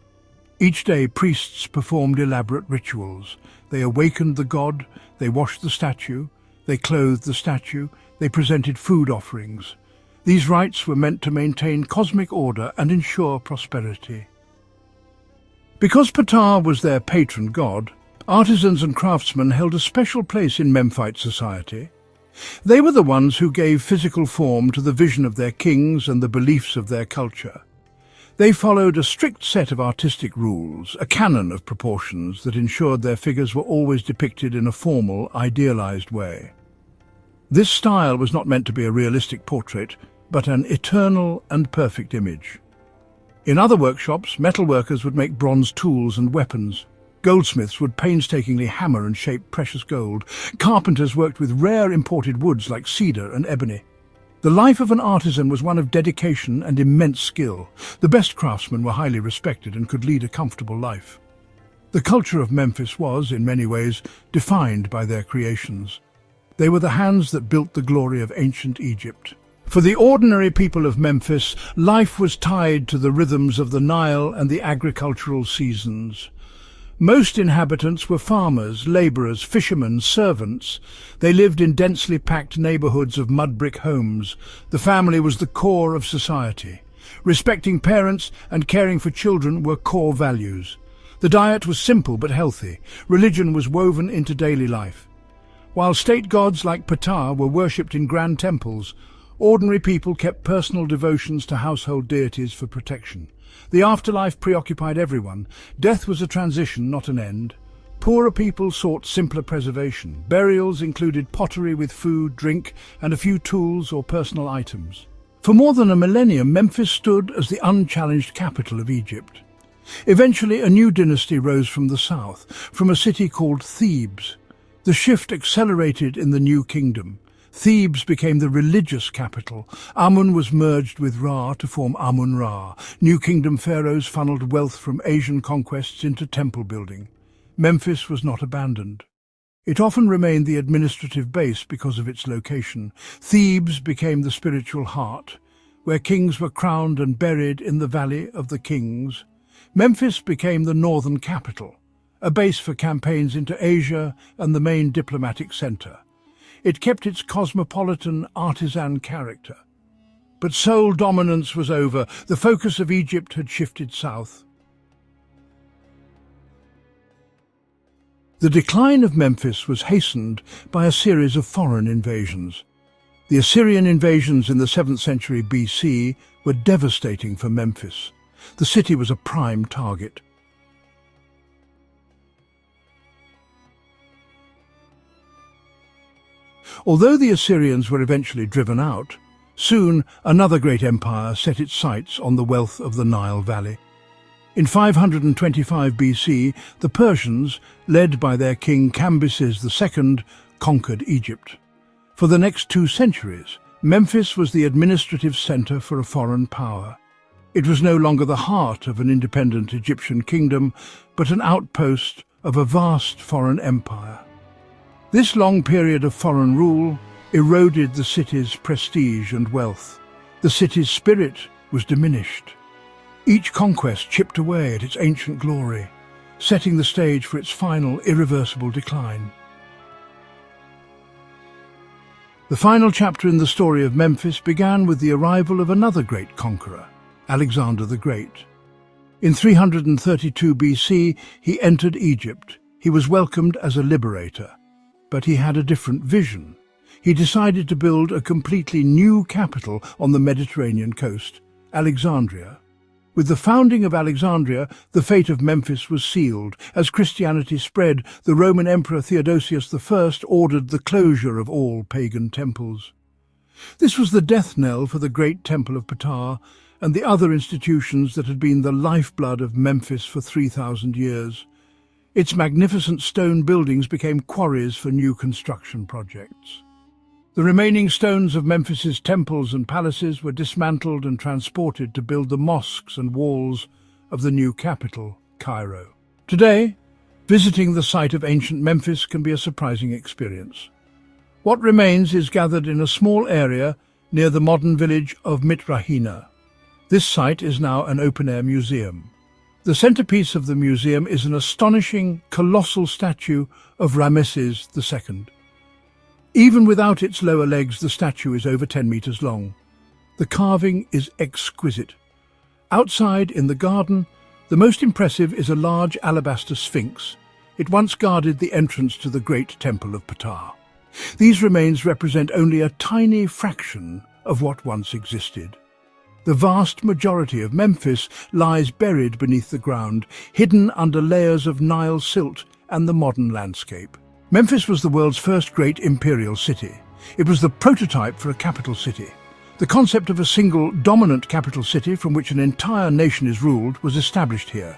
Each day, priests performed elaborate rituals. They awakened the god, they washed the statue, they clothed the statue, they presented food offerings. These rites were meant to maintain cosmic order and ensure prosperity. Because Ptah was their patron god, artisans and craftsmen held a special place in Memphite society. They were the ones who gave physical form to the vision of their kings and the beliefs of their culture. They followed a strict set of artistic rules, a canon of proportions that ensured their figures were always depicted in a formal, idealized way. This style was not meant to be a realistic portrait, but an eternal and perfect image. In other workshops, metalworkers would make bronze tools and weapons. Goldsmiths would painstakingly hammer and shape precious gold. Carpenters worked with rare imported woods like cedar and ebony. The life of an artisan was one of dedication and immense skill. The best craftsmen were highly respected and could lead a comfortable life. The culture of Memphis was, in many ways, defined by their creations. They were the hands that built the glory of ancient Egypt. For the ordinary people of Memphis, life was tied to the rhythms of the Nile and the agricultural seasons. Most inhabitants were farmers, labourers, fishermen, servants. They lived in densely packed neighbourhoods of mud-brick homes. The family was the core of society. Respecting parents and caring for children were core values. The diet was simple but healthy. Religion was woven into daily life. While state gods like Ptah were worshipped in grand temples, ordinary people kept personal devotions to household deities for protection. The afterlife preoccupied everyone. Death was a transition, not an end. Poorer people sought simpler preservation. Burials included pottery with food, drink, and a few tools or personal items. For more than a millennium, Memphis stood as the unchallenged capital of Egypt. Eventually, a new dynasty rose from the south, from a city called Thebes. The shift accelerated in the new kingdom. Thebes became the religious capital. Amun was merged with Ra to form Amun-Ra. New kingdom pharaohs funneled wealth from Asian conquests into temple building. Memphis was not abandoned. It often remained the administrative base because of its location. Thebes became the spiritual heart, where kings were crowned and buried in the Valley of the Kings. Memphis became the northern capital, a base for campaigns into Asia and the main diplomatic center. It kept its cosmopolitan, artisan character. But sole dominance was over. The focus of Egypt had shifted south. The decline of Memphis was hastened by a series of foreign invasions. The Assyrian invasions in the 7th century BC were devastating for Memphis. The city was a prime target. Although the Assyrians were eventually driven out, soon another great empire set its sights on the wealth of the Nile Valley. In 525 BC, the Persians, led by their king Cambyses II, conquered Egypt. For the next 2 centuries, Memphis was the administrative center for a foreign power. It was no longer the heart of an independent Egyptian kingdom, but an outpost of a vast foreign empire. This long period of foreign rule eroded the city's prestige and wealth. The city's spirit was diminished. Each conquest chipped away at its ancient glory, setting the stage for its final, irreversible decline. The final chapter in the story of Memphis began with the arrival of another great conqueror, Alexander the Great. In 332 BC, he entered Egypt. He was welcomed as a liberator, but he had a different vision. He decided to build a completely new capital on the Mediterranean coast, Alexandria. With the founding of Alexandria, the fate of Memphis was sealed. As Christianity spread, the Roman Emperor Theodosius I ordered the closure of all pagan temples. This was the death knell for the great Temple of Ptah and the other institutions that had been the lifeblood of Memphis for 3,000 years. Its magnificent stone buildings became quarries for new construction projects. The remaining stones of Memphis's temples and palaces were dismantled and transported to build the mosques and walls of the new capital, Cairo. Today, visiting the site of ancient Memphis can be a surprising experience. What remains is gathered in a small area near the modern village of Mitrahina. This site is now an open-air museum. The centerpiece of the museum is an astonishing, colossal statue of Ramesses II. Even without its lower legs, the statue is over 10 meters long. The carving is exquisite. Outside, in the garden, the most impressive is a large alabaster sphinx. It once guarded the entrance to the great temple of Ptah. These remains represent only a tiny fraction of what once existed. The vast majority of Memphis lies buried beneath the ground, hidden under layers of Nile silt and the modern landscape. Memphis was the world's first great imperial city. It was the prototype for a capital city. The concept of a single, dominant capital city from which an entire nation is ruled was established here.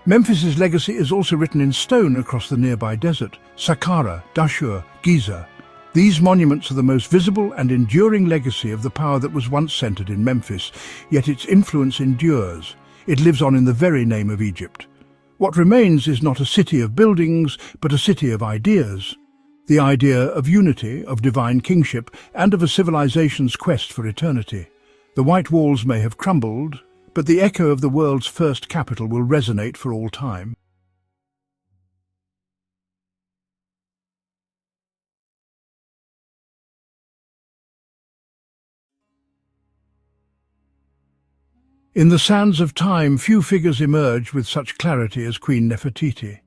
Memphis's legacy is also written in stone across the nearby desert, Saqqara, Dashur, Giza. These monuments are the most visible and enduring legacy of the power that was once centered in Memphis, yet its influence endures. It lives on in the very name of Egypt. What remains is not a city of buildings, but a city of ideas. The idea of unity, of divine kingship, and of a civilization's quest for eternity. The white walls may have crumbled, but the echo of the world's first capital will resonate for all time. In the sands of time, few figures emerge with such clarity as Queen Nefertiti.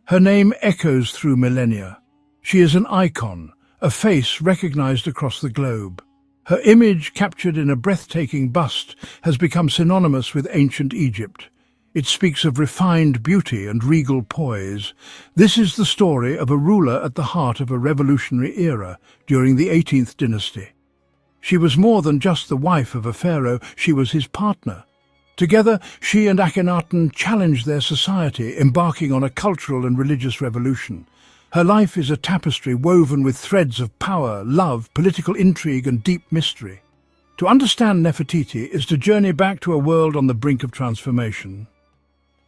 Her name echoes through millennia. She is an icon, a face recognized across the globe. Her image, captured in a breathtaking bust, has become synonymous with ancient Egypt. It speaks of refined beauty and regal poise. This is the story of a ruler at the heart of a revolutionary era during the 18th dynasty. She was more than just the wife of a pharaoh, she was his partner. Together, she and Akhenaten challenged their society, embarking on a cultural and religious revolution. Her life is a tapestry woven with threads of power, love, political intrigue and deep mystery. To understand Nefertiti is to journey back to a world on the brink of transformation.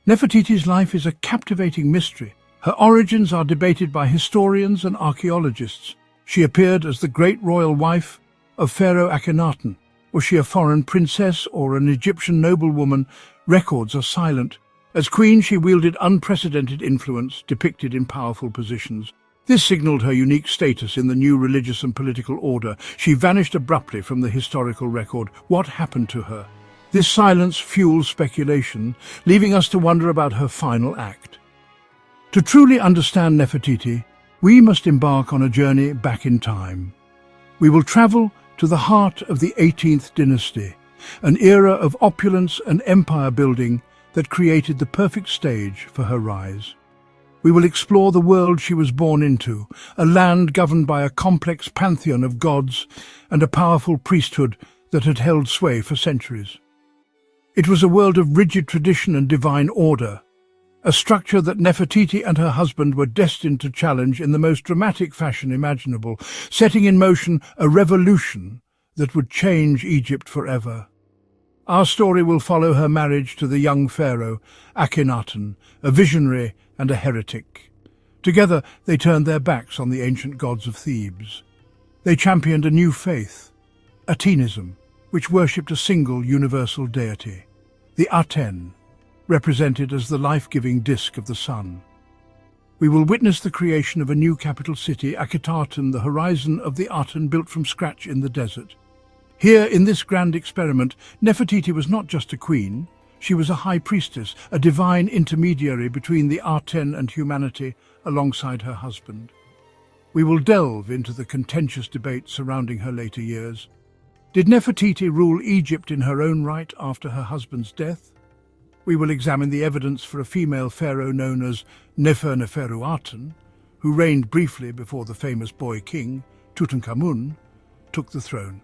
Nefertiti's life is a captivating mystery. Her origins are debated by historians and archaeologists. She appeared as the great royal wife of Pharaoh Akhenaten. Was she a foreign princess or an Egyptian noblewoman? Records are silent. As queen, she wielded unprecedented influence, depicted in powerful positions. This signaled her unique status in the new religious and political order. She vanished abruptly from the historical record. What happened to her? This silence fuels speculation, leaving us to wonder about her final act. To truly understand Nefertiti, we must embark on a journey back in time. We will travel to the heart of the 18th dynasty, an era of opulence and empire building that created the perfect stage for her rise. We will explore the world she was born into, a land governed by a complex pantheon of gods and a powerful priesthood that had held sway for centuries. It was a world of rigid tradition and divine order, a structure that Nefertiti and her husband were destined to challenge in the most dramatic fashion imaginable, setting in motion a revolution that would change Egypt forever. Our story will follow her marriage to the young pharaoh, Akhenaten, a visionary and a heretic. Together, they turned their backs on the ancient gods of Thebes. They championed a new faith, Atenism, which worshipped a single universal deity, the Aten, represented as the life-giving disk of the sun. We will witness the creation of a new capital city, Akhetaten, the horizon of the Aten built from scratch in the desert. Here, in this grand experiment, Nefertiti was not just a queen, she was a high priestess, a divine intermediary between the Aten and humanity, alongside her husband. We will delve into the contentious debate surrounding her later years. Did Nefertiti rule Egypt in her own right after her husband's death? We will examine the evidence for a female pharaoh known as Neferuaten, who reigned briefly before the famous boy king, Tutankhamun, took the throne.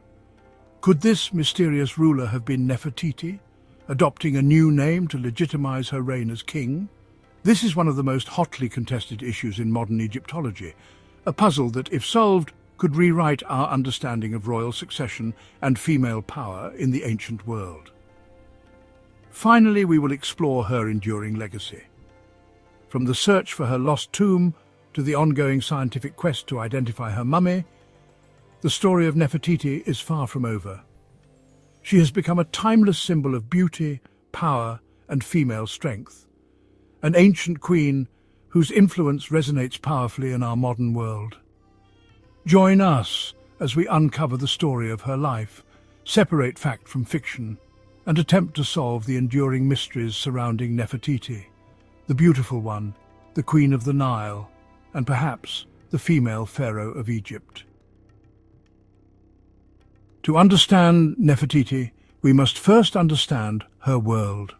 Could this mysterious ruler have been Nefertiti, adopting a new name to legitimize her reign as king? This is one of the most hotly contested issues in modern Egyptology, a puzzle that, if solved, could rewrite our understanding of royal succession and female power in the ancient world. Finally, we will explore her enduring legacy. From the search for her lost tomb to the ongoing scientific quest to identify her mummy, the story of Nefertiti is far from over. She has become a timeless symbol of beauty, power, and female strength, an ancient queen whose influence resonates powerfully in our modern world. Join us as we uncover the story of her life, separate fact from fiction, and attempt to solve the enduring mysteries surrounding Nefertiti, the beautiful one, the Queen of the Nile, and perhaps the female pharaoh of Egypt. To understand Nefertiti, we must first understand her world.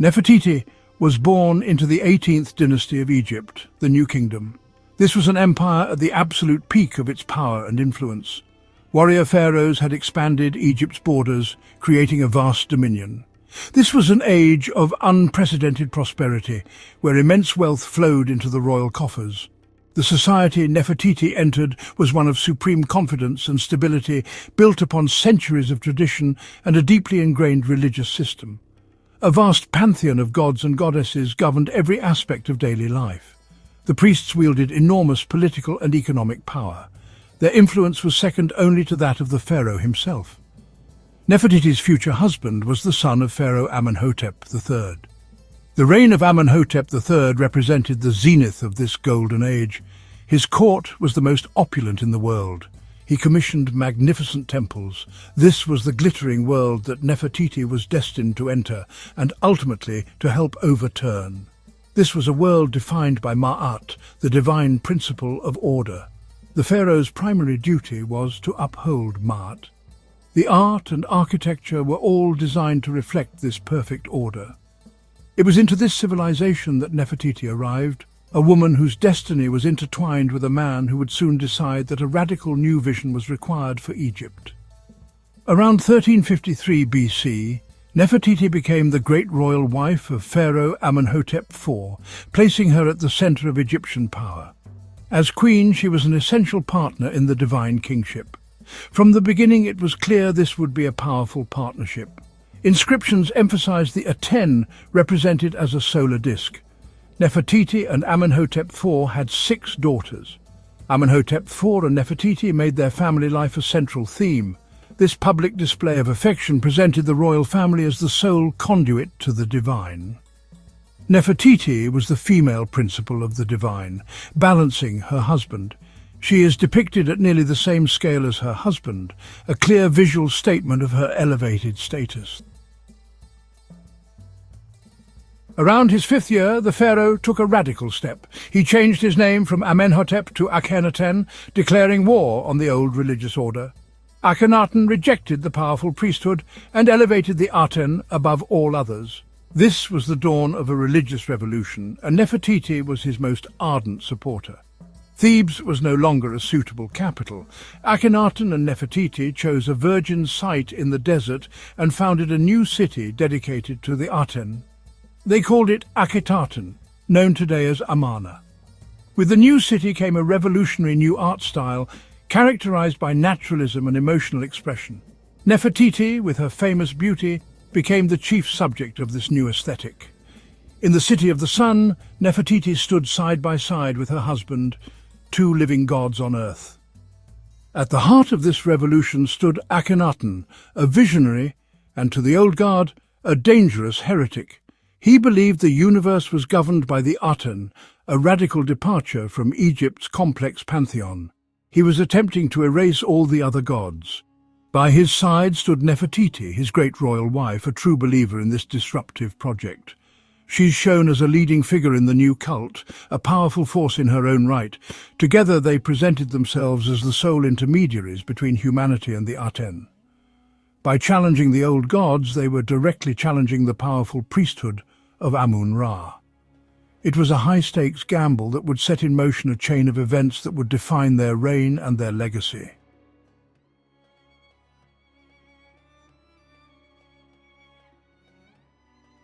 Nefertiti was born into the 18th dynasty of Egypt, the New Kingdom. This was an empire at the absolute peak of its power and influence. Warrior pharaohs had expanded Egypt's borders, creating a vast dominion. This was an age of unprecedented prosperity, where immense wealth flowed into the royal coffers. The society Nefertiti entered was one of supreme confidence and stability, built upon centuries of tradition and a deeply ingrained religious system. A vast pantheon of gods and goddesses governed every aspect of daily life. The priests wielded enormous political and economic power. Their influence was second only to that of the pharaoh himself. Nefertiti's future husband was the son of Pharaoh Amenhotep III. The reign of Amenhotep III represented the zenith of this golden age. His court was the most opulent in the world. He commissioned magnificent temples. This was the glittering world that Nefertiti was destined to enter and ultimately to help overturn. This was a world defined by Ma'at, the divine principle of order. The pharaoh's primary duty was to uphold Ma'at. The art and architecture were all designed to reflect this perfect order. It was into this civilization that Nefertiti arrived, a woman whose destiny was intertwined with a man who would soon decide that a radical new vision was required for Egypt. Around 1353 BC, Nefertiti became the great royal wife of Pharaoh Amenhotep IV, placing her at the center of Egyptian power. As queen, she was an essential partner in the divine kingship. From the beginning, it was clear this would be a powerful partnership. Inscriptions emphasized the Aten, represented as a solar disk. Nefertiti and Amenhotep IV had 6 daughters. Amenhotep IV and Nefertiti made their family life a central theme. This public display of affection presented the royal family as the sole conduit to the divine. Nefertiti was the female principle of the divine, balancing her husband. She is depicted at nearly the same scale as her husband, a clear visual statement of her elevated status. Around his 5th year, the pharaoh took a radical step. He changed his name from Amenhotep to Akhenaten, declaring war on the old religious order. Akhenaten rejected the powerful priesthood and elevated the Aten above all others. This was the dawn of a religious revolution, and Nefertiti was his most ardent supporter. Thebes was no longer a suitable capital. Akhenaten and Nefertiti chose a virgin site in the desert and founded a new city dedicated to the Aten. They called it Akhetaten, known today as Amarna. With the new city came a revolutionary new art style, characterized by naturalism and emotional expression. Nefertiti, with her famous beauty, became the chief subject of this new aesthetic. In the City of the Sun, Nefertiti stood side by side with her husband, 2 living gods on earth. At the heart of this revolution stood Akhenaten, a visionary, and to the old guard, a dangerous heretic. He believed the universe was governed by the Aten, a radical departure from Egypt's complex pantheon. He was attempting to erase all the other gods. By his side stood Nefertiti, his great royal wife, a true believer in this disruptive project. She's shown as a leading figure in the new cult, a powerful force in her own right. Together they presented themselves as the sole intermediaries between humanity and the Aten. By challenging the old gods, they were directly challenging the powerful priesthood of Amun-Ra. It was a high-stakes gamble that would set in motion a chain of events that would define their reign and their legacy.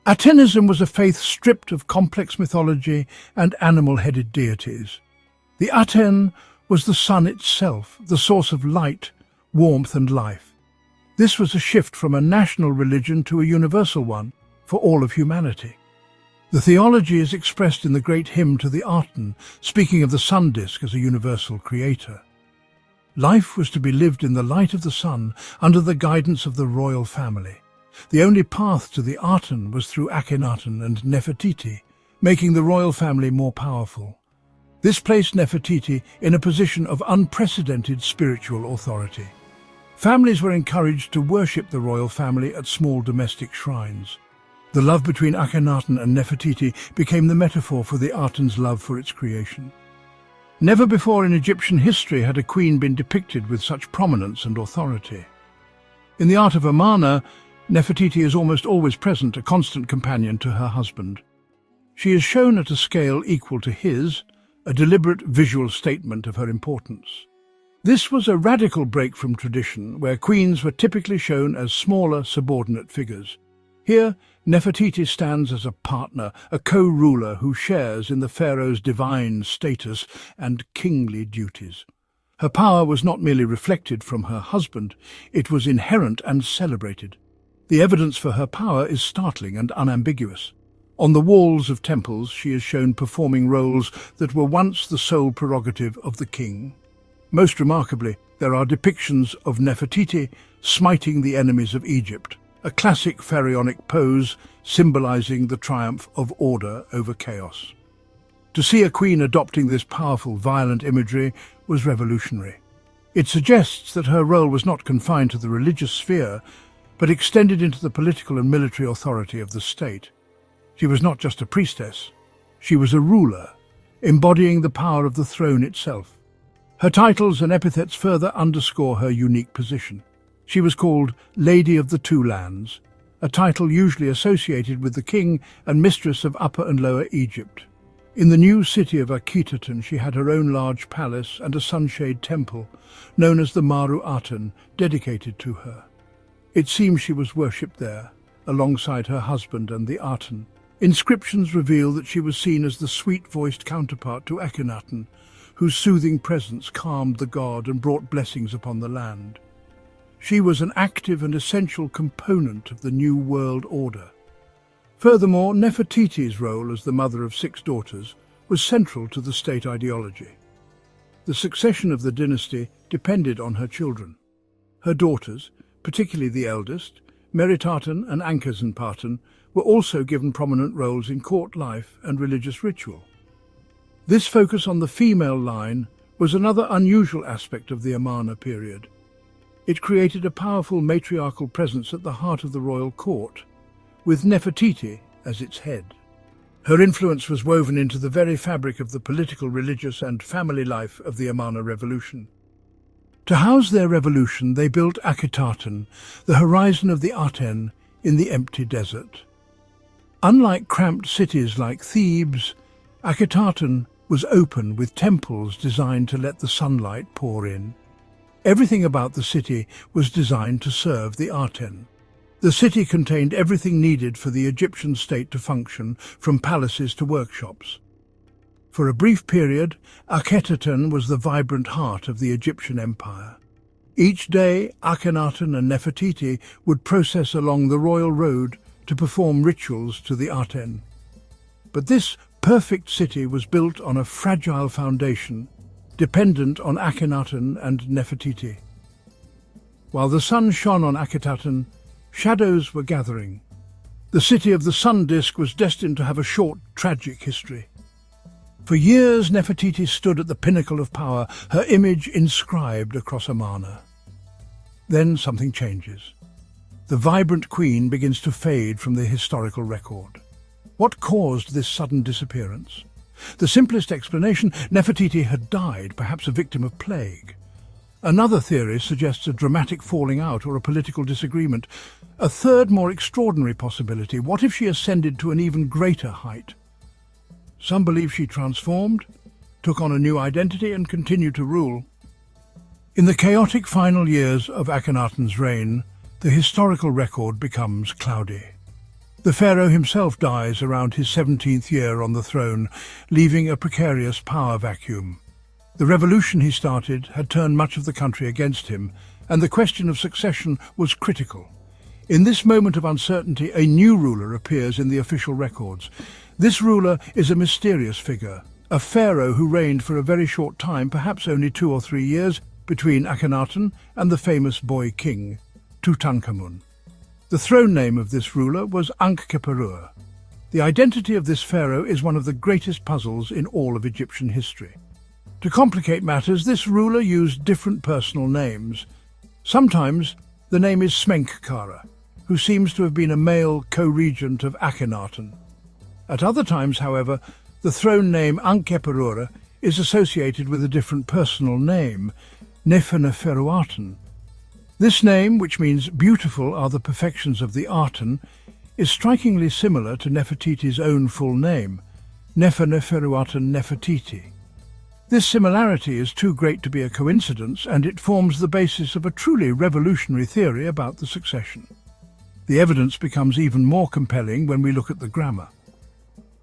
Atenism was a faith stripped of complex mythology and animal-headed deities. The Aten was the sun itself, the source of light, warmth and life. This was a shift from a national religion to a universal one for all of humanity. The theology is expressed in the great hymn to the Aten, speaking of the sun disk as a universal creator. Life was to be lived in the light of the sun, under the guidance of the royal family. The only path to the Aten was through Akhenaten and Nefertiti, making the royal family more powerful. This placed Nefertiti in a position of unprecedented spiritual authority. Families were encouraged to worship the royal family at small domestic shrines. The love between Akhenaten and Nefertiti became the metaphor for the Aten's love for its creation. Never before in Egyptian history had a queen been depicted with such prominence and authority. In the art of Amarna, Nefertiti is almost always present, a constant companion to her husband. She is shown at a scale equal to his, a deliberate visual statement of her importance. This was a radical break from tradition, where queens were typically shown as smaller, subordinate figures. Here, Nefertiti stands as a partner, a co-ruler who shares in the pharaoh's divine status and kingly duties. Her power was not merely reflected from her husband, it was inherent and celebrated. The evidence for her power is startling and unambiguous. On the walls of temples, she is shown performing roles that were once the sole prerogative of the king. Most remarkably, there are depictions of Nefertiti smiting the enemies of Egypt, a classic pharaonic pose symbolizing the triumph of order over chaos. To see a queen adopting this powerful, violent imagery was revolutionary. It suggests that her role was not confined to the religious sphere, but extended into the political and military authority of the state. She was not just a priestess, she was a ruler, embodying the power of the throne itself. Her titles and epithets further underscore her unique position. She was called Lady of the Two Lands, a title usually associated with the king and mistress of Upper and Lower Egypt. In the new city of Akhetaten, she had her own large palace and a sunshade temple, known as the Maru Aten, dedicated to her. It seems she was worshipped there, alongside her husband and the Aten. Inscriptions reveal that she was seen as the sweet-voiced counterpart to Akhenaten, whose soothing presence calmed the god and brought blessings upon the land. She was an active and essential component of the New World Order. Furthermore, Nefertiti's role as the mother of 6 daughters was central to the state ideology. The succession of the dynasty depended on her children. Her daughters, particularly the eldest, Meritaten and Ankhesenpaten, were also given prominent roles in court life and religious ritual. This focus on the female line was another unusual aspect of the Amarna period. It created a powerful matriarchal presence at the heart of the royal court, with Nefertiti as its head. Her influence was woven into the very fabric of the political, religious and family life of the Amarna revolution. To house their revolution, they built Akhetaten, the horizon of the Aten, in the empty desert. Unlike cramped cities like Thebes, Akhetaten was open with temples designed to let the sunlight pour in. Everything about the city was designed to serve the Aten. The city contained everything needed for the Egyptian state to function, from palaces to workshops. For a brief period, Akhetaten was the vibrant heart of the Egyptian empire. Each day, Akhenaten and Nefertiti would process along the royal road to perform rituals to the Aten. But this perfect city was built on a fragile foundation, dependent on Akhenaten and Nefertiti. While the sun shone on Akhetaten, shadows were gathering. The city of the sun disk was destined to have a short, tragic history. For years, Nefertiti stood at the pinnacle of power, her image inscribed across Amarna. Then something changes. The vibrant queen begins to fade from the historical record. What caused this sudden disappearance? The simplest explanation: Nefertiti had died, perhaps a victim of plague. Another theory suggests a dramatic falling out or a political disagreement. A third, more extraordinary possibility: what if she ascended to an even greater height? Some believe she transformed, took on a new identity and continued to rule. In the chaotic final years of Akhenaten's reign, the historical record becomes cloudy. The pharaoh himself dies around his 17th year on the throne, leaving a precarious power vacuum. The revolution he started had turned much of the country against him, and the question of succession was critical. In this moment of uncertainty, a new ruler appears in the official records. This ruler is a mysterious figure, a pharaoh who reigned for a very short time, perhaps only 2 or 3 years, between Akhenaten and the famous boy king, Tutankhamun. The throne name of this ruler was Ankheperur. The identity of this pharaoh is one of the greatest puzzles in all of Egyptian history. To complicate matters, this ruler used different personal names. Sometimes the name is Smenkhkare, who seems to have been a male co-regent of Akhenaten. At other times, however, the throne name Ankheperur is associated with a different personal name, Nefertiti. This name, which means beautiful are the perfections of the Aten, is strikingly similar to Nefertiti's own full name, Nefertiti. This similarity is too great to be a coincidence, and it forms the basis of a truly revolutionary theory about the succession. The evidence becomes even more compelling when we look at the grammar.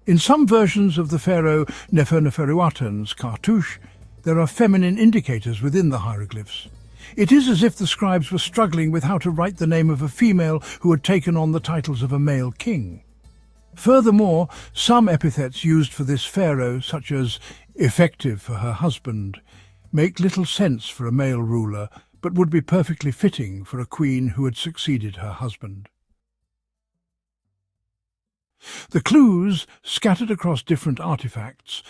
In some versions of the pharaoh Nefertiti's cartouche, there are feminine indicators within the hieroglyphs. It is as if the scribes were struggling with how to write the name of a female who had taken on the titles of a male king. Furthermore, some epithets used for this pharaoh, such as effective for her husband, make little sense for a male ruler, but would be perfectly fitting for a queen who had succeeded her husband. The clues, scattered across different artifacts,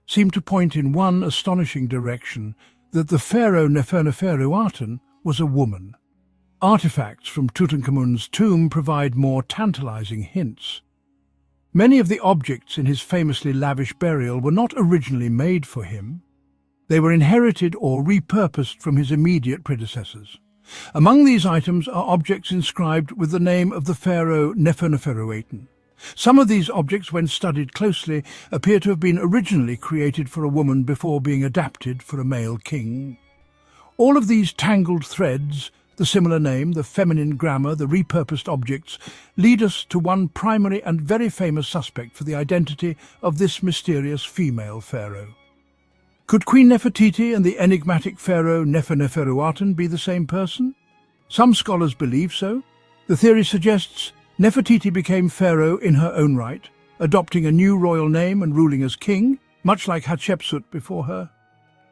seem to point in one astonishing direction: that the pharaoh Nefertiti was a woman. Artifacts from Tutankhamun's tomb provide more tantalizing hints. Many of the objects in his famously lavish burial were not originally made for him. They were inherited or repurposed from his immediate predecessors. Among these items are objects inscribed with the name of the pharaoh Nefertiti. Some of these objects, when studied closely, appear to have been originally created for a woman before being adapted for a male king. All of these tangled threads The similar name, the feminine grammar, the repurposed objects lead us to one primary and very famous suspect for the identity of this mysterious female pharaoh. Could Queen Nefertiti and the enigmatic pharaoh Neferuaten be the same person? Some scholars believe so. The theory suggests Nefertiti became pharaoh in her own right, adopting a new royal name and ruling as king, much like Hatshepsut before her.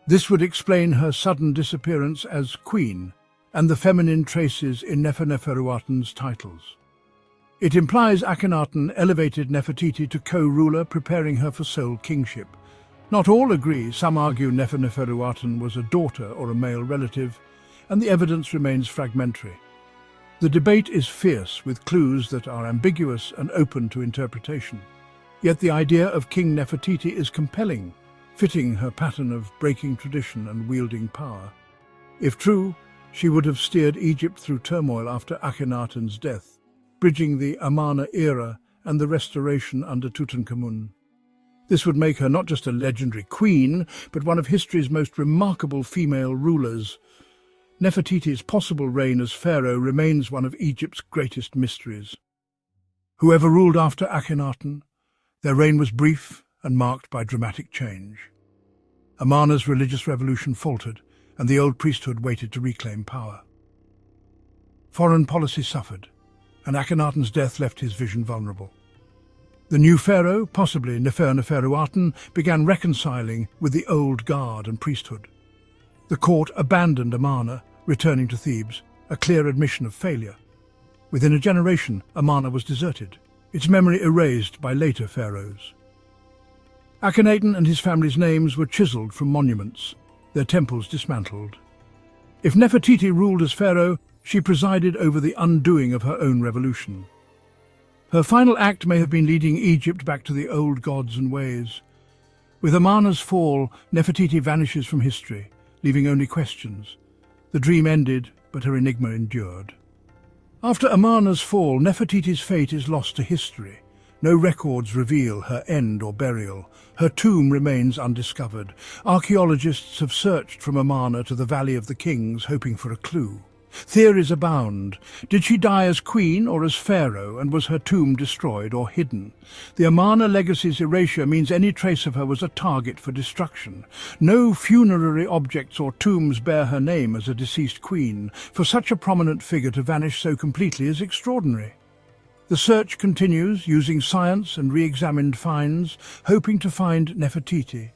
This would explain her sudden disappearance as queen and the feminine traces in Neferuaten's titles. It implies Akhenaten elevated Nefertiti to co-ruler, preparing her for sole kingship. Not all agree. Some argue Neferuaten was a daughter or a male relative, and the evidence remains fragmentary. The debate is fierce, with clues that are ambiguous and open to interpretation. Yet the idea of King Nefertiti is compelling, fitting her pattern of breaking tradition and wielding power. If true, she would have steered Egypt through turmoil after Akhenaten's death, bridging the Amarna era and the restoration under Tutankhamun. This would make her not just a legendary queen, but one of history's most remarkable female rulers. Nefertiti's possible reign as pharaoh remains one of Egypt's greatest mysteries. Whoever ruled after Akhenaten, their reign was brief and marked by dramatic change. Amarna's religious revolution faltered, and the old priesthood waited to reclaim power. Foreign policy suffered, and Akhenaten's death left his vision vulnerable. The new pharaoh, possibly Neferuaten, began reconciling with the old guard and priesthood. The court abandoned Amarna, returning to Thebes, a clear admission of failure. Within a generation, Amarna was deserted, its memory erased by later pharaohs. Akhenaten and his family's names were chiseled from monuments, their temples dismantled. If Nefertiti ruled as pharaoh, she presided over the undoing of her own revolution. Her final act may have been leading Egypt back to the old gods and ways. With Amarna's fall, Nefertiti vanishes from history, leaving only questions. The dream ended, but her enigma endured. After Amarna's fall, Nefertiti's fate is lost to history. No records reveal her end or burial. Her tomb remains undiscovered. Archaeologists have searched from Amarna to the Valley of the Kings, hoping for a clue. Theories abound. Did she die as queen or as pharaoh, and was her tomb destroyed or hidden? The Amarna legacy's erasure means any trace of her was a target for destruction. No funerary objects or tombs bear her name as a deceased queen. For such a prominent figure to vanish so completely is extraordinary. The search continues, using science and re-examined finds, hoping to find Nefertiti,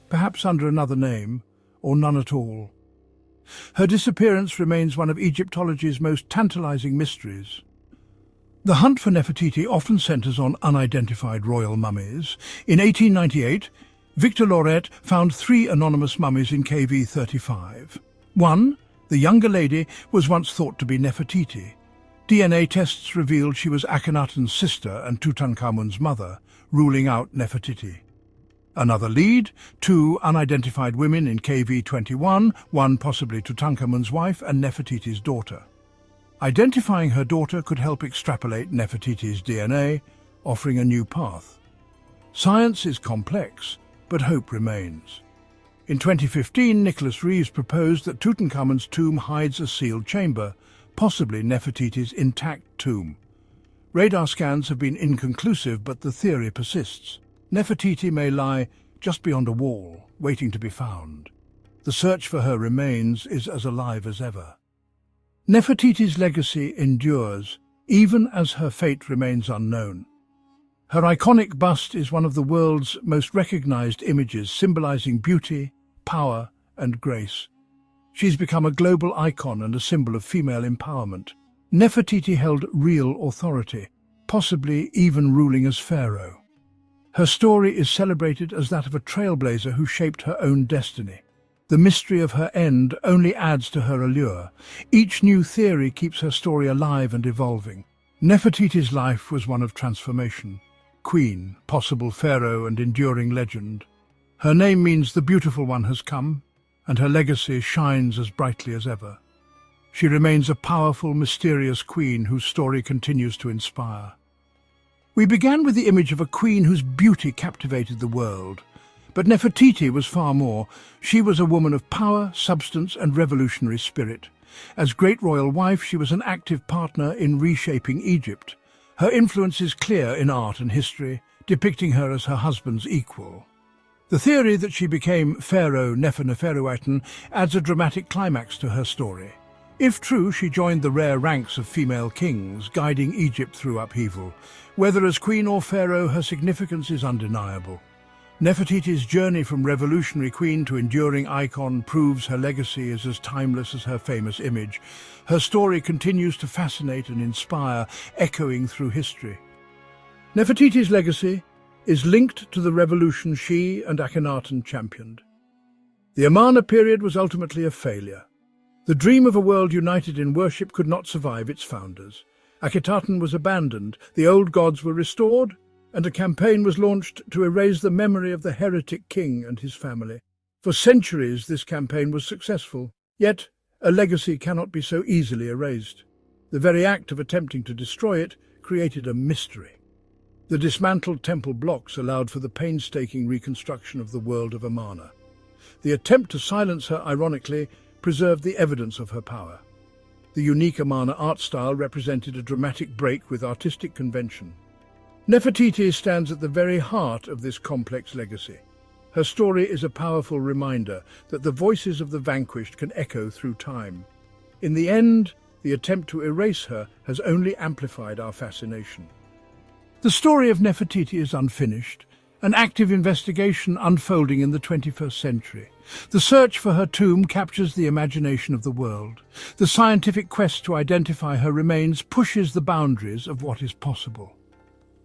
perhaps under another name, or none at all. Her disappearance remains one of Egyptology's most tantalizing mysteries. The hunt for Nefertiti often centers on unidentified royal mummies. In 1898, Victor Loret found 3 anonymous mummies in KV 35. One, the younger lady, was once thought to be Nefertiti. DNA tests revealed she was Akhenaten's sister and Tutankhamun's mother, ruling out Nefertiti. Another lead, 2 unidentified women in KV 21, one possibly Tutankhamun's wife and Nefertiti's daughter. Identifying her daughter could help extrapolate Nefertiti's DNA, offering a new path. Science is complex, but hope remains. In 2015, Nicholas Reeves proposed that Tutankhamun's tomb hides a sealed chamber, possibly Nefertiti's intact tomb. Radar scans have been inconclusive, but the theory persists. Nefertiti may lie just beyond a wall, waiting to be found. The search for her remains is as alive as ever. Nefertiti's legacy endures, even as her fate remains unknown. Her iconic bust is one of the world's most recognized images, symbolizing beauty, power, and grace. She's become a global icon and a symbol of female empowerment. Nefertiti held real authority, possibly even ruling as pharaoh. Her story is celebrated as that of a trailblazer who shaped her own destiny. The mystery of her end only adds to her allure. Each new theory keeps her story alive and evolving. Nefertiti's life was one of transformation. Queen, possible pharaoh, and enduring legend. Her name means the beautiful one has come, and her legacy shines as brightly as ever. She remains a powerful, mysterious queen whose story continues to inspire. We began with the image of a queen whose beauty captivated the world. But Nefertiti was far more. She was a woman of power, substance, and revolutionary spirit. As great royal wife, she was an active partner in reshaping Egypt. Her influence is clear in art and history, depicting her as her husband's equal. The theory that she became Pharaoh Nefertiti adds a dramatic climax to her story. If true, she joined the rare ranks of female kings, guiding Egypt through upheaval. Whether as queen or pharaoh, her significance is undeniable. Nefertiti's journey from revolutionary queen to enduring icon proves her legacy is as timeless as her famous image. Her story continues to fascinate and inspire, echoing through history. Nefertiti's legacy is linked to the revolution she and Akhenaten championed. The Amarna period was ultimately a failure. The dream of a world united in worship could not survive its founders. Akhenaten was abandoned, the old gods were restored, and a campaign was launched to erase the memory of the heretic king and his family. For centuries this campaign was successful, yet a legacy cannot be so easily erased. The very act of attempting to destroy it created a mystery. The dismantled temple blocks allowed for the painstaking reconstruction of the world of Amarna. The attempt to silence her, ironically, preserved the evidence of her power. The unique Amarna art style represented a dramatic break with artistic convention. Nefertiti stands at the very heart of this complex legacy. Her story is a powerful reminder that the voices of the vanquished can echo through time. In the end, the attempt to erase her has only amplified our fascination. The story of Nefertiti is unfinished, an active investigation unfolding in the 21st century. The search for her tomb captures the imagination of the world. The scientific quest to identify her remains pushes the boundaries of what is possible.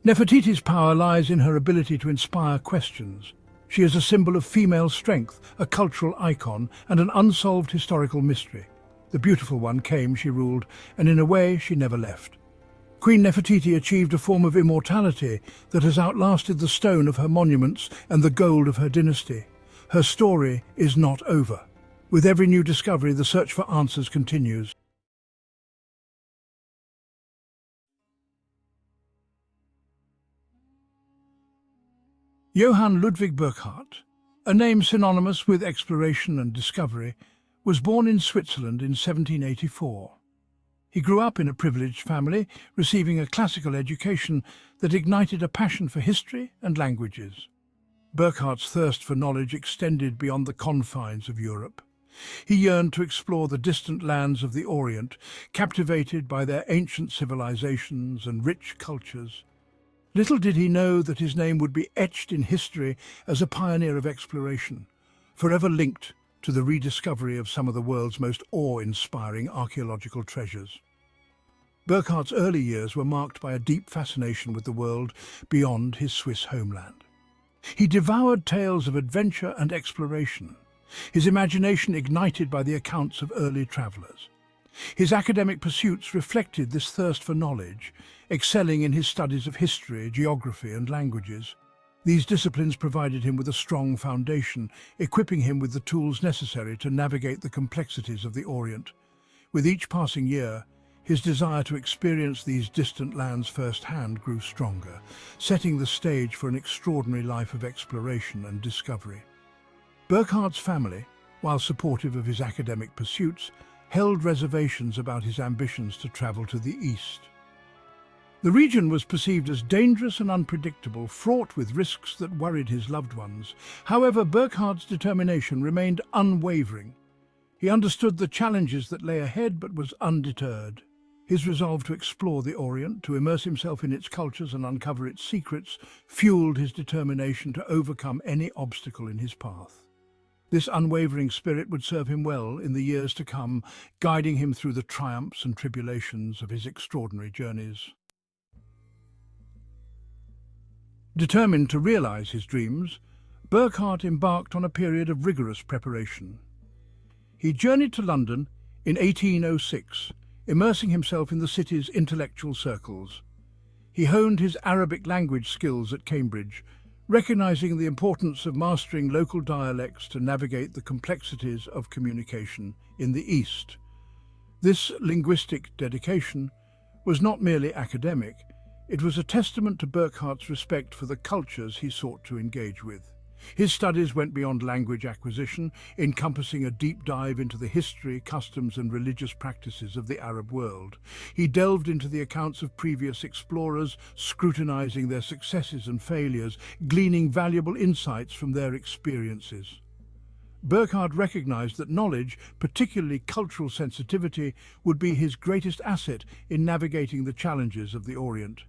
Nefertiti's power lies in her ability to inspire questions. She is a symbol of female strength, a cultural icon, and an unsolved historical mystery. The beautiful one came, she ruled, and in a way she never left. Queen Nefertiti achieved a form of immortality that has outlasted the stone of her monuments and the gold of her dynasty. Her story is not over. With every new discovery, the search for answers continues. Johann Ludwig Burkhart, a name synonymous with exploration and discovery, was born in Switzerland in 1784. He grew up in a privileged family, receiving a classical education that ignited a passion for history and languages. Burkhart's thirst for knowledge extended beyond the confines of Europe. He yearned to explore the distant lands of the Orient, captivated by their ancient civilizations and rich cultures. Little did he know that his name would be etched in history as a pioneer of exploration, forever linked to the rediscovery of some of the world's most awe-inspiring archaeological treasures. Burkhart's early years were marked by a deep fascination with the world beyond his Swiss homeland. He devoured tales of adventure and exploration, his imagination ignited by the accounts of early travelers. His academic pursuits reflected this thirst for knowledge, excelling in his studies of history, geography, and languages. These disciplines provided him with a strong foundation, equipping him with the tools necessary to navigate the complexities of the Orient. With each passing year, his desire to experience these distant lands firsthand grew stronger, setting the stage for an extraordinary life of exploration and discovery. Burkhart's family, while supportive of his academic pursuits, held reservations about his ambitions to travel to the east. The region was perceived as dangerous and unpredictable, fraught with risks that worried his loved ones. However, Burkhart's determination remained unwavering. He understood the challenges that lay ahead but was undeterred. His resolve to explore the Orient, to immerse himself in its cultures and uncover its secrets, fueled his determination to overcome any obstacle in his path. This unwavering spirit would serve him well in the years to come, guiding him through the triumphs and tribulations of his extraordinary journeys. Determined to realize his dreams, Burkhart embarked on a period of rigorous preparation. He journeyed to London in 1806, immersing himself in the city's intellectual circles. He honed his Arabic language skills at Cambridge, recognizing the importance of mastering local dialects to navigate the complexities of communication in the East. This linguistic dedication was not merely academic, it was a testament to Burkhart's respect for the cultures he sought to engage with. His studies went beyond language acquisition, encompassing a deep dive into the history, customs and religious practices of the Arab world. He delved into the accounts of previous explorers, scrutinizing their successes and failures, gleaning valuable insights from their experiences. Burkhart recognized that knowledge, particularly cultural sensitivity, would be his greatest asset in navigating the challenges of the Orient.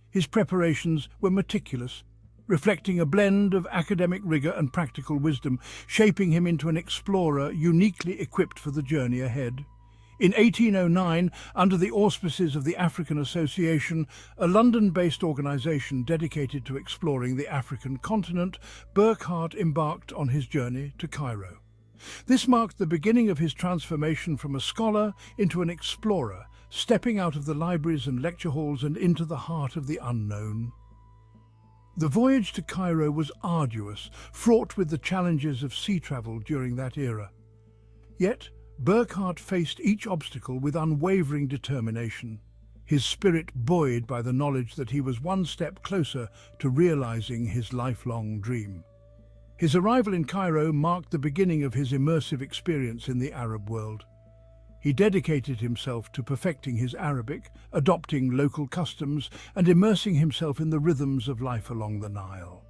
His preparations were meticulous, reflecting a blend of academic rigor and practical wisdom, shaping him into an explorer uniquely equipped for the journey ahead. In 1809, under the auspices of the African Association, a London-based organization dedicated to exploring the African continent, Burkhart embarked on his journey to Cairo. This marked the beginning of his transformation from a scholar into an explorer, stepping out of the libraries and lecture halls and into the heart of the unknown. The voyage to Cairo was arduous, fraught with the challenges of sea travel during that era. Yet, Burkhart faced each obstacle with unwavering determination, his spirit buoyed by the knowledge that he was one step closer to realizing his lifelong dream. His arrival in Cairo marked the beginning of his immersive experience in the Arab world. He dedicated himself to perfecting his Arabic, adopting local customs, and immersing himself in the rhythms of life along the Nile.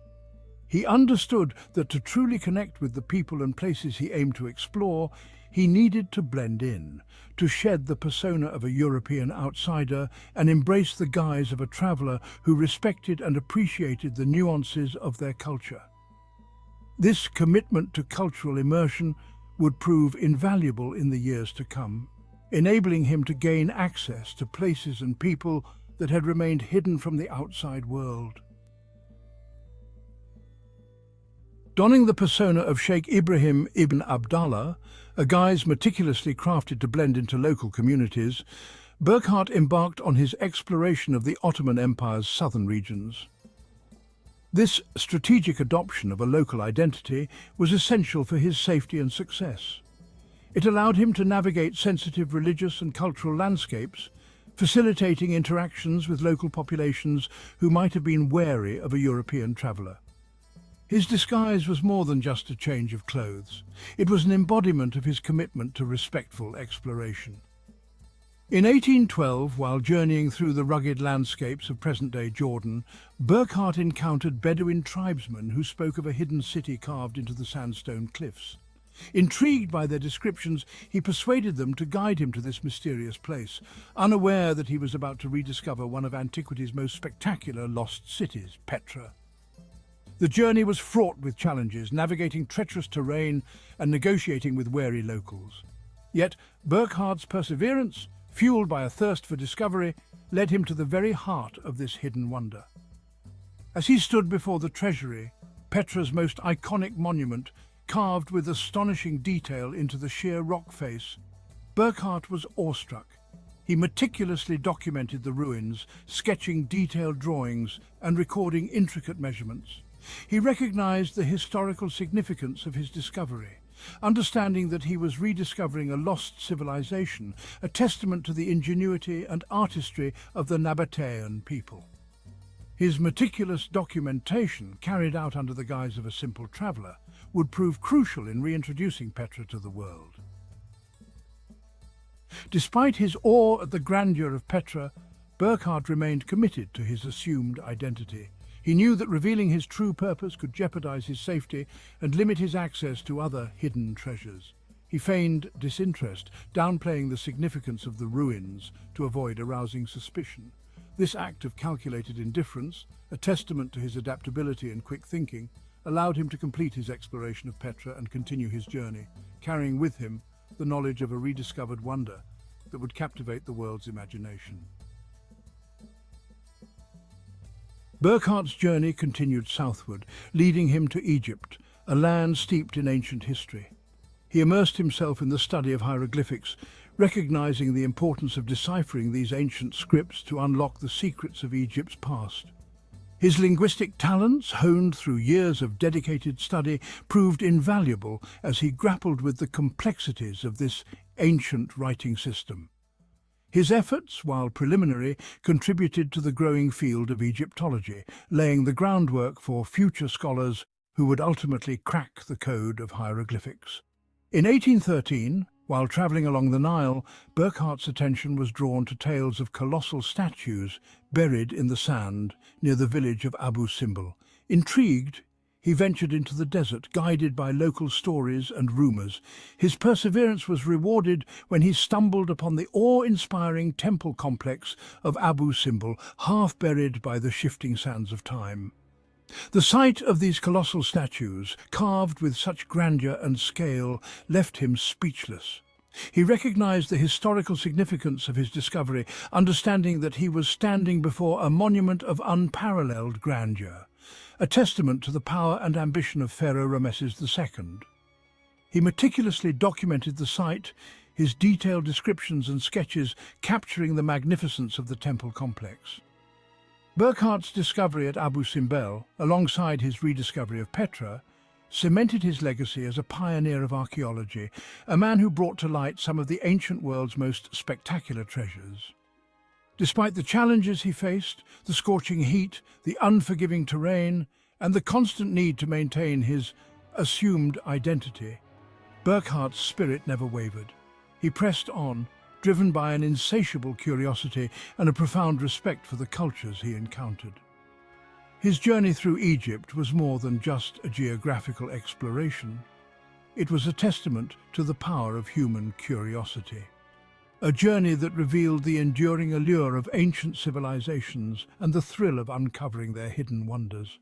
He understood that to truly connect with the people and places he aimed to explore, he needed to blend in, to shed the persona of a European outsider and embrace the guise of a traveler who respected and appreciated the nuances of their culture. This commitment to cultural immersion would prove invaluable in the years to come, enabling him to gain access to places and people that had remained hidden from the outside world. Donning the persona of Sheikh Ibrahim ibn Abdallah, a guise meticulously crafted to blend into local communities, Burkhart embarked on his exploration of the Ottoman Empire's southern regions. This strategic adoption of a local identity was essential for his safety and success. It allowed him to navigate sensitive religious and cultural landscapes, facilitating interactions with local populations who might have been wary of a European traveller. His disguise was more than just a change of clothes. It was an embodiment of his commitment to respectful exploration. In 1812, while journeying through the rugged landscapes of present-day Jordan, Burkhart encountered Bedouin tribesmen who spoke of a hidden city carved into the sandstone cliffs. Intrigued by their descriptions, he persuaded them to guide him to this mysterious place, unaware that he was about to rediscover one of antiquity's most spectacular lost cities, Petra. The journey was fraught with challenges, navigating treacherous terrain and negotiating with wary locals. Yet Burkhart's perseverance, fueled by a thirst for discovery, led him to the very heart of this hidden wonder. As he stood before the treasury, Petra's most iconic monument, carved with astonishing detail into the sheer rock face, Burkhart was awestruck. He meticulously documented the ruins, sketching detailed drawings and recording intricate measurements. He recognized the historical significance of his discovery, understanding that he was rediscovering a lost civilization, a testament to the ingenuity and artistry of the Nabatean people. His meticulous documentation, carried out under the guise of a simple traveler, would prove crucial in reintroducing Petra to the world. Despite his awe at the grandeur of Petra, Burkhart remained committed to his assumed identity. He knew that revealing his true purpose could jeopardize his safety and limit his access to other hidden treasures. He feigned disinterest, downplaying the significance of the ruins to avoid arousing suspicion. This act of calculated indifference, a testament to his adaptability and quick thinking, allowed him to complete his exploration of Petra and continue his journey, carrying with him the knowledge of a rediscovered wonder that would captivate the world's imagination. Burkhart's journey continued southward, leading him to Egypt, a land steeped in ancient history. He immersed himself in the study of hieroglyphics, recognizing the importance of deciphering these ancient scripts to unlock the secrets of Egypt's past. His linguistic talents, honed through years of dedicated study, proved invaluable as he grappled with the complexities of this ancient writing system. His efforts, while preliminary, contributed to the growing field of Egyptology, laying the groundwork for future scholars who would ultimately crack the code of hieroglyphics. In 1813, while travelling along the Nile, Burkhart's attention was drawn to tales of colossal statues buried in the sand near the village of Abu Simbel. Intrigued, he ventured into the desert, guided by local stories and rumours. His perseverance was rewarded when he stumbled upon the awe-inspiring temple complex of Abu Simbel, half buried by the shifting sands of time. The sight of these colossal statues, carved with such grandeur and scale, left him speechless. He recognized the historical significance of his discovery, understanding that he was standing before a monument of unparalleled grandeur, a testament to the power and ambition of Pharaoh Rameses II. He meticulously documented the site, his detailed descriptions and sketches capturing the magnificence of the temple complex. Burkhart's discovery at Abu Simbel, alongside his rediscovery of Petra, cemented his legacy as a pioneer of archaeology, a man who brought to light some of the ancient world's most spectacular treasures. Despite the challenges he faced, the scorching heat, the unforgiving terrain, and the constant need to maintain his assumed identity, Burkhart's spirit never wavered. He pressed on, driven by an insatiable curiosity and a profound respect for the cultures he encountered. His journey through Egypt was more than just a geographical exploration. It was a testament to the power of human curiosity. A journey that revealed the enduring allure of ancient civilizations and the thrill of uncovering their hidden wonders.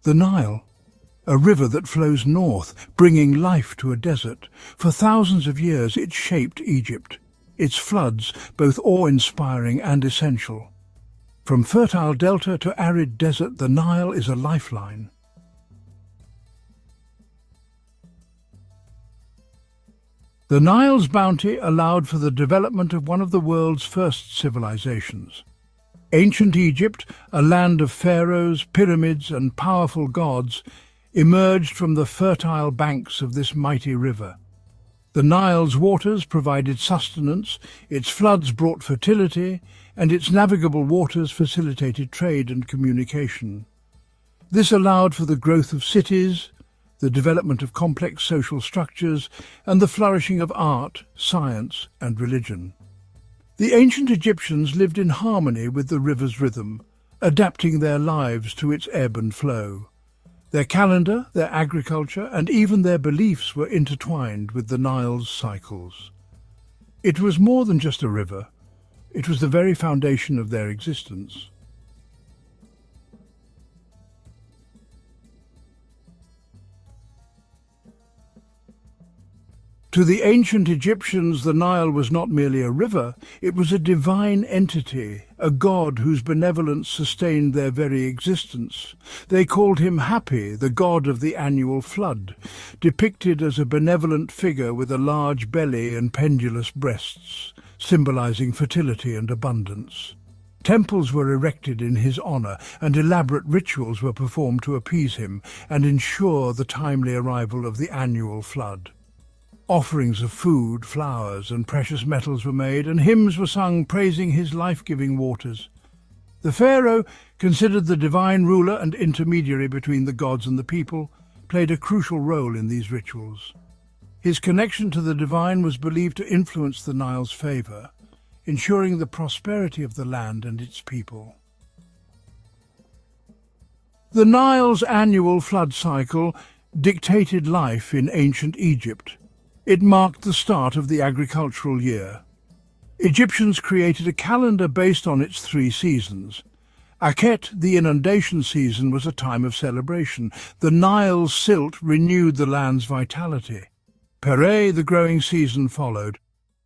The Nile, a river that flows north, bringing life to a desert. For thousands of years it shaped Egypt, its floods both awe-inspiring and essential. From fertile delta to arid desert, the Nile is a lifeline. The Nile's bounty allowed for the development of one of the world's first civilizations. Ancient Egypt, a land of pharaohs, pyramids and powerful gods, emerged from the fertile banks of this mighty river. The Nile's waters provided sustenance, its floods brought fertility, and its navigable waters facilitated trade and communication. This allowed for the growth of cities, the development of complex social structures, and the flourishing of art, science and religion. The ancient Egyptians lived in harmony with the river's rhythm, adapting their lives to its ebb and flow. Their calendar, their agriculture, and even their beliefs were intertwined with the Nile's cycles. It was more than just a river. It was the very foundation of their existence. To the ancient Egyptians, the Nile was not merely a river, it was a divine entity, a god whose benevolence sustained their very existence. They called him Hapi, the god of the annual flood, depicted as a benevolent figure with a large belly and pendulous breasts, symbolizing fertility and abundance. Temples were erected in his honor, and elaborate rituals were performed to appease him and ensure the timely arrival of the annual flood. Offerings of food, flowers, and precious metals were made, and hymns were sung praising his life-giving waters. The pharaoh, considered the divine ruler and intermediary between the gods and the people, played a crucial role in these rituals. His connection to the divine was believed to influence the Nile's favor, ensuring the prosperity of the land and its people. The Nile's annual flood cycle dictated life in ancient Egypt. It marked the start of the agricultural year. Egyptians created a calendar based on its 3 seasons. Akhet, the inundation season, was a time of celebration. The Nile's silt renewed the land's vitality. Pereh, the growing season, followed.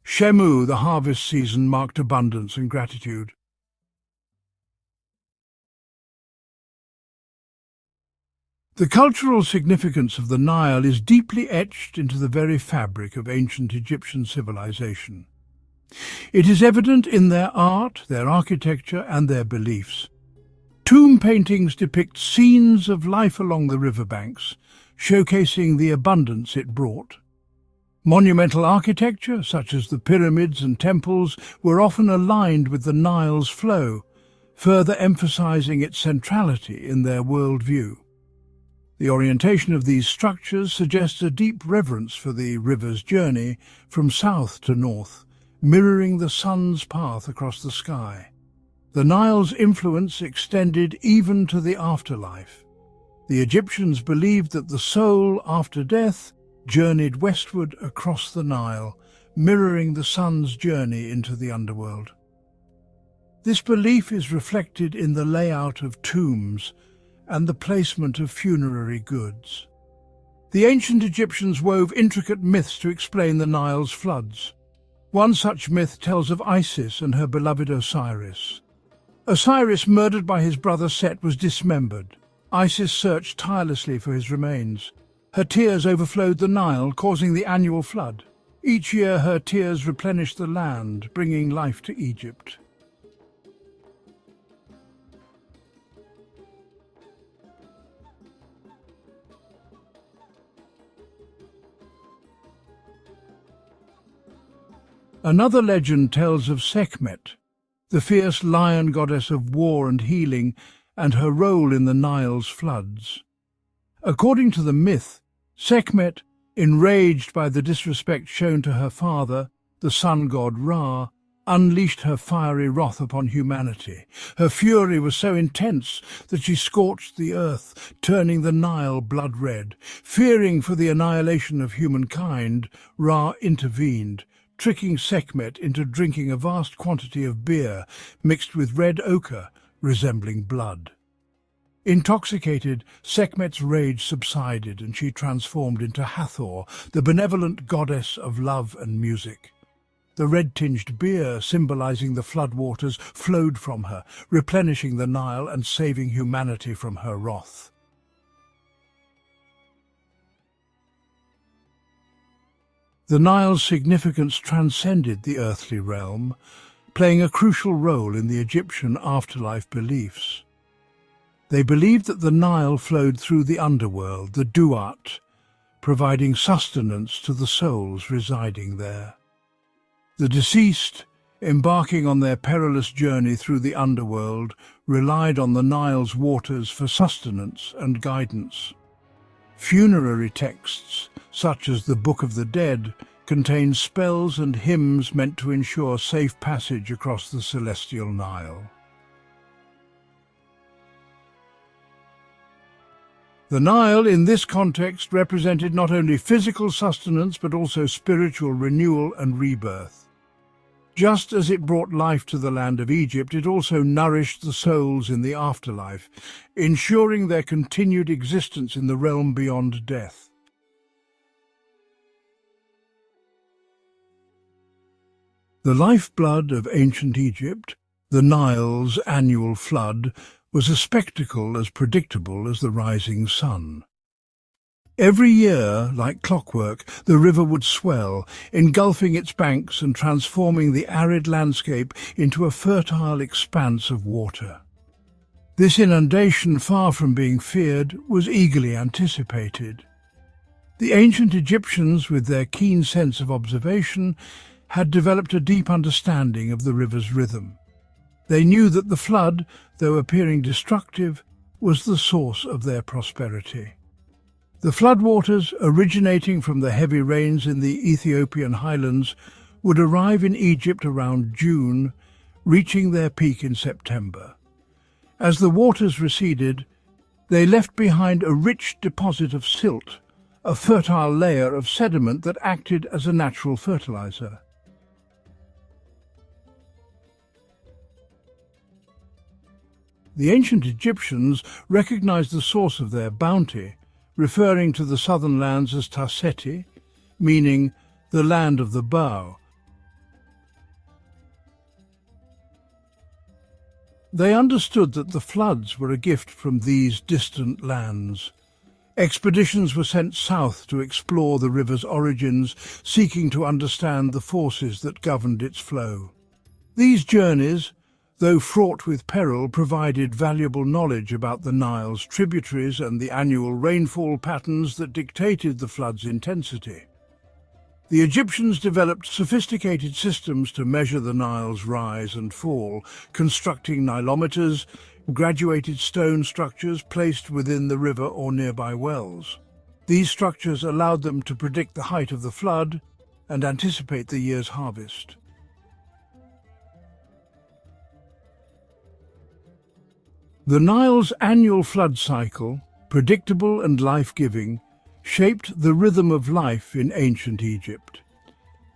Shemu, the harvest season, marked abundance and gratitude. The cultural significance of the Nile is deeply etched into the very fabric of ancient Egyptian civilization. It is evident in their art, their architecture, and their beliefs. Tomb paintings depict scenes of life along the riverbanks, showcasing the abundance it brought. Monumental architecture, such as the pyramids and temples, were often aligned with the Nile's flow, further emphasizing its centrality in their worldview. The orientation of these structures suggests a deep reverence for the river's journey from south to north, mirroring the sun's path across the sky. The Nile's influence extended even to the afterlife. The Egyptians believed that the soul, after death, journeyed westward across the Nile, mirroring the sun's journey into the underworld. This belief is reflected in the layout of tombs and the placement of funerary goods. The ancient Egyptians wove intricate myths to explain the Nile's floods. One such myth tells of Isis and her beloved Osiris. Osiris, murdered by his brother Set, was dismembered. Isis searched tirelessly for his remains. Her tears overflowed the Nile, causing the annual flood. Each year her tears replenished the land, bringing life to Egypt. Another legend tells of Sekhmet, the fierce lion goddess of war and healing, and her role in the Nile's floods. According to the myth, Sekhmet, enraged by the disrespect shown to her father, the sun god Ra, unleashed her fiery wrath upon humanity. Her fury was so intense that she scorched the earth, turning the Nile blood red. Fearing for the annihilation of humankind, Ra intervened, tricking Sekhmet into drinking a vast quantity of beer mixed with red ochre, resembling blood. Intoxicated, Sekhmet's rage subsided and she transformed into Hathor, the benevolent goddess of love and music. The red-tinged beer, symbolizing the floodwaters, flowed from her, replenishing the Nile and saving humanity from her wrath. The Nile's significance transcended the earthly realm, playing a crucial role in the Egyptian afterlife beliefs. They believed that the Nile flowed through the underworld, the Duat, providing sustenance to the souls residing there. The deceased, embarking on their perilous journey through the underworld, relied on the Nile's waters for sustenance and guidance. Funerary texts, such as the Book of the Dead, contain spells and hymns meant to ensure safe passage across the celestial Nile. The Nile, in this context, represented not only physical sustenance but also spiritual renewal and rebirth. Just as it brought life to the land of Egypt, it also nourished the souls in the afterlife, ensuring their continued existence in the realm beyond death. The lifeblood of ancient Egypt, the Nile's annual flood, was a spectacle as predictable as the rising sun. Every year, like clockwork, the river would swell, engulfing its banks and transforming the arid landscape into a fertile expanse of water. This inundation, far from being feared, was eagerly anticipated. The ancient Egyptians, with their keen sense of observation, had developed a deep understanding of the river's rhythm. They knew that the flood, though appearing destructive, was the source of their prosperity. The floodwaters, originating from the heavy rains in the Ethiopian highlands, would arrive in Egypt around June, reaching their peak in September. As the waters receded, they left behind a rich deposit of silt, a fertile layer of sediment that acted as a natural fertilizer. The ancient Egyptians recognized the source of their bounty, referring to the southern lands as Taseti, meaning the land of the bow. They understood that the floods were a gift from these distant lands, Expeditions were sent south to explore the river's origins, seeking to understand the forces that governed its flow. These journeys, though fraught with peril, provided valuable knowledge about the Nile's tributaries and the annual rainfall patterns that dictated the flood's intensity. The Egyptians developed sophisticated systems to measure the Nile's rise and fall, constructing nilometers, graduated stone structures placed within the river or nearby wells. These structures allowed them to predict the height of the flood and anticipate the year's harvest. The Nile's annual flood cycle, predictable and life-giving, shaped the rhythm of life in ancient Egypt.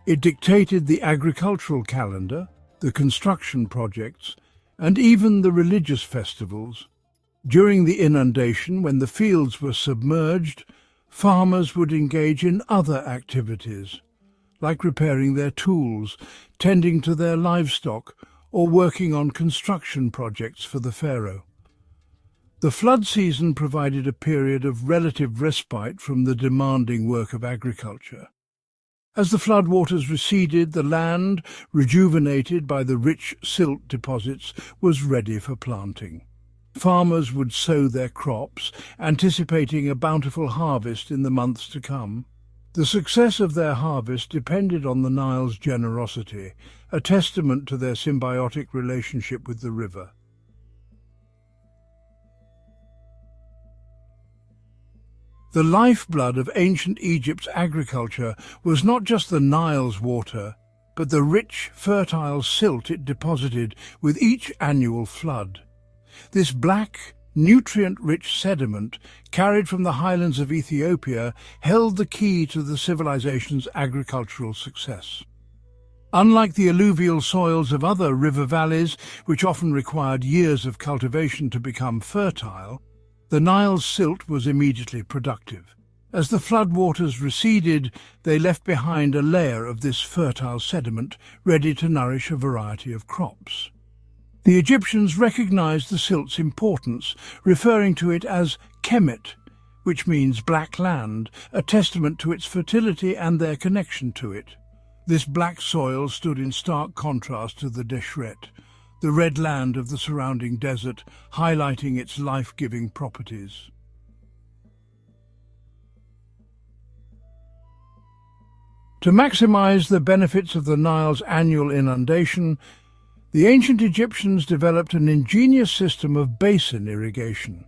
It dictated the agricultural calendar, the construction projects, and even the religious festivals. During the inundation, when the fields were submerged, farmers would engage in other activities, like repairing their tools, tending to their livestock, or working on construction projects for the Pharaoh. The flood season provided a period of relative respite from the demanding work of agriculture. As the floodwaters receded, the land, rejuvenated by the rich silt deposits, was ready for planting. Farmers would sow their crops, anticipating a bountiful harvest in the months to come. The success of their harvest depended on the Nile's generosity, a testament to their symbiotic relationship with the river. The lifeblood of ancient Egypt's agriculture was not just the Nile's water, but the rich, fertile silt it deposited with each annual flood. This black, nutrient-rich sediment, carried from the highlands of Ethiopia, held the key to the civilization's agricultural success. Unlike the alluvial soils of other river valleys, which often required years of cultivation to become fertile, the Nile's silt was immediately productive. As the floodwaters receded, they left behind a layer of this fertile sediment, ready to nourish a variety of crops. The Egyptians recognized the silt's importance, referring to it as Kemet, which means black land, a testament to its fertility and their connection to it. This black soil stood in stark contrast to the Deshret, the red land of the surrounding desert, highlighting its life-giving properties. To maximize the benefits of the Nile's annual inundation, the ancient Egyptians developed an ingenious system of basin irrigation.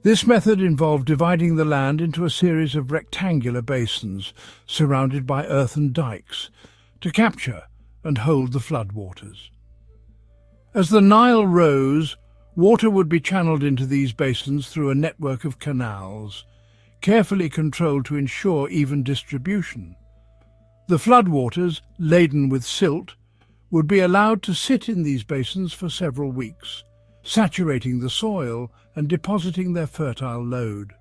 This method involved dividing the land into a series of rectangular basins, surrounded by earthen dikes, to capture and hold the floodwaters. As the Nile rose, water would be channeled into these basins through a network of canals, carefully controlled to ensure even distribution. The floodwaters, laden with silt, would be allowed to sit in these basins for several weeks, saturating the soil and depositing their fertile load.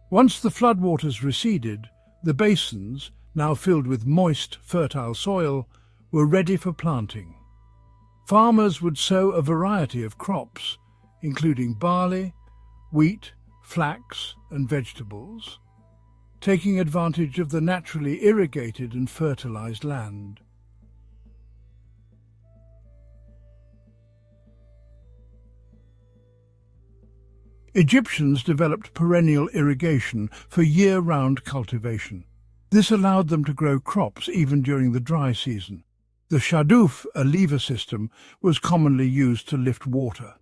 Once the floodwaters receded, the basins, now filled with moist, fertile soil, were ready for planting. Farmers would sow a variety of crops, including barley, wheat, flax, and vegetables, taking advantage of the naturally irrigated and fertilized land. Egyptians developed perennial irrigation for year-round cultivation. This allowed them to grow crops even during the dry season. The shaduf, a lever system, was commonly used to lift water.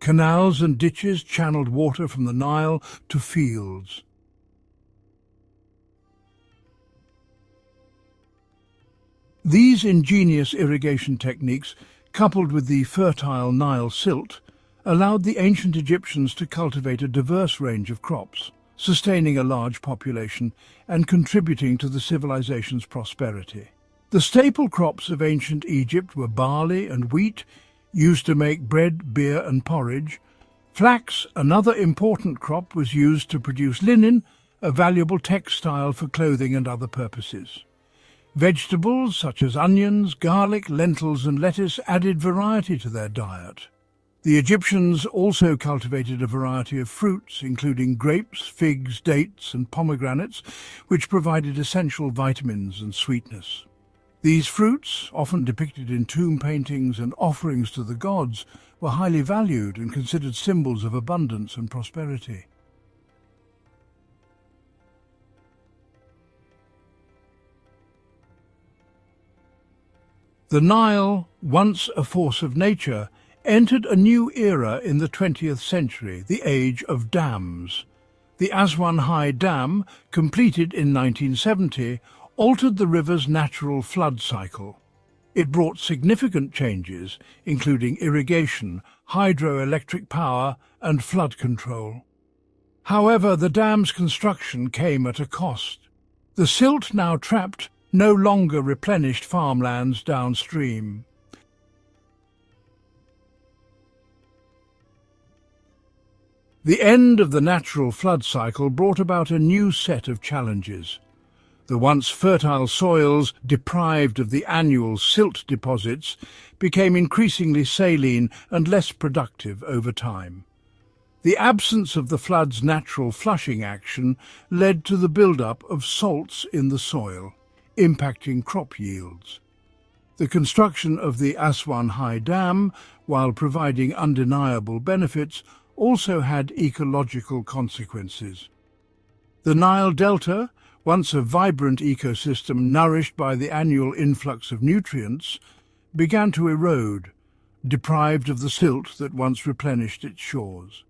Canals and ditches channeled water from the Nile to fields. These ingenious irrigation techniques, coupled with the fertile Nile silt, allowed the ancient Egyptians to cultivate a diverse range of crops, sustaining a large population and contributing to the civilization's prosperity. The staple crops of ancient Egypt were barley and wheat, used to make bread, beer and porridge. Flax, another important crop, was used to produce linen, a valuable textile for clothing and other purposes. Vegetables such as onions, garlic, lentils and lettuce added variety to their diet. The Egyptians also cultivated a variety of fruits, including grapes, figs, dates, and pomegranates, which provided essential vitamins and sweetness. These fruits, often depicted in tomb paintings and offerings to the gods, were highly valued and considered symbols of abundance and prosperity. The Nile, once a force of nature, entered a new era in the 20th century, the age of dams. The Aswan High Dam, completed in 1970, altered the river's natural flood cycle. It brought significant changes, including irrigation, hydroelectric power, and flood control. However, the dam's construction came at a cost. The silt now trapped no longer replenished farmlands downstream. The end of the natural flood cycle brought about a new set of challenges. The once fertile soils, deprived of the annual silt deposits, became increasingly saline and less productive over time. The absence of the flood's natural flushing action led to the build-up of salts in the soil, impacting crop yields. The construction of the Aswan High Dam, while providing undeniable benefits, also had ecological consequences. The Nile Delta, once a vibrant ecosystem nourished by the annual influx of nutrients, began to erode, deprived of the silt that once replenished its shores.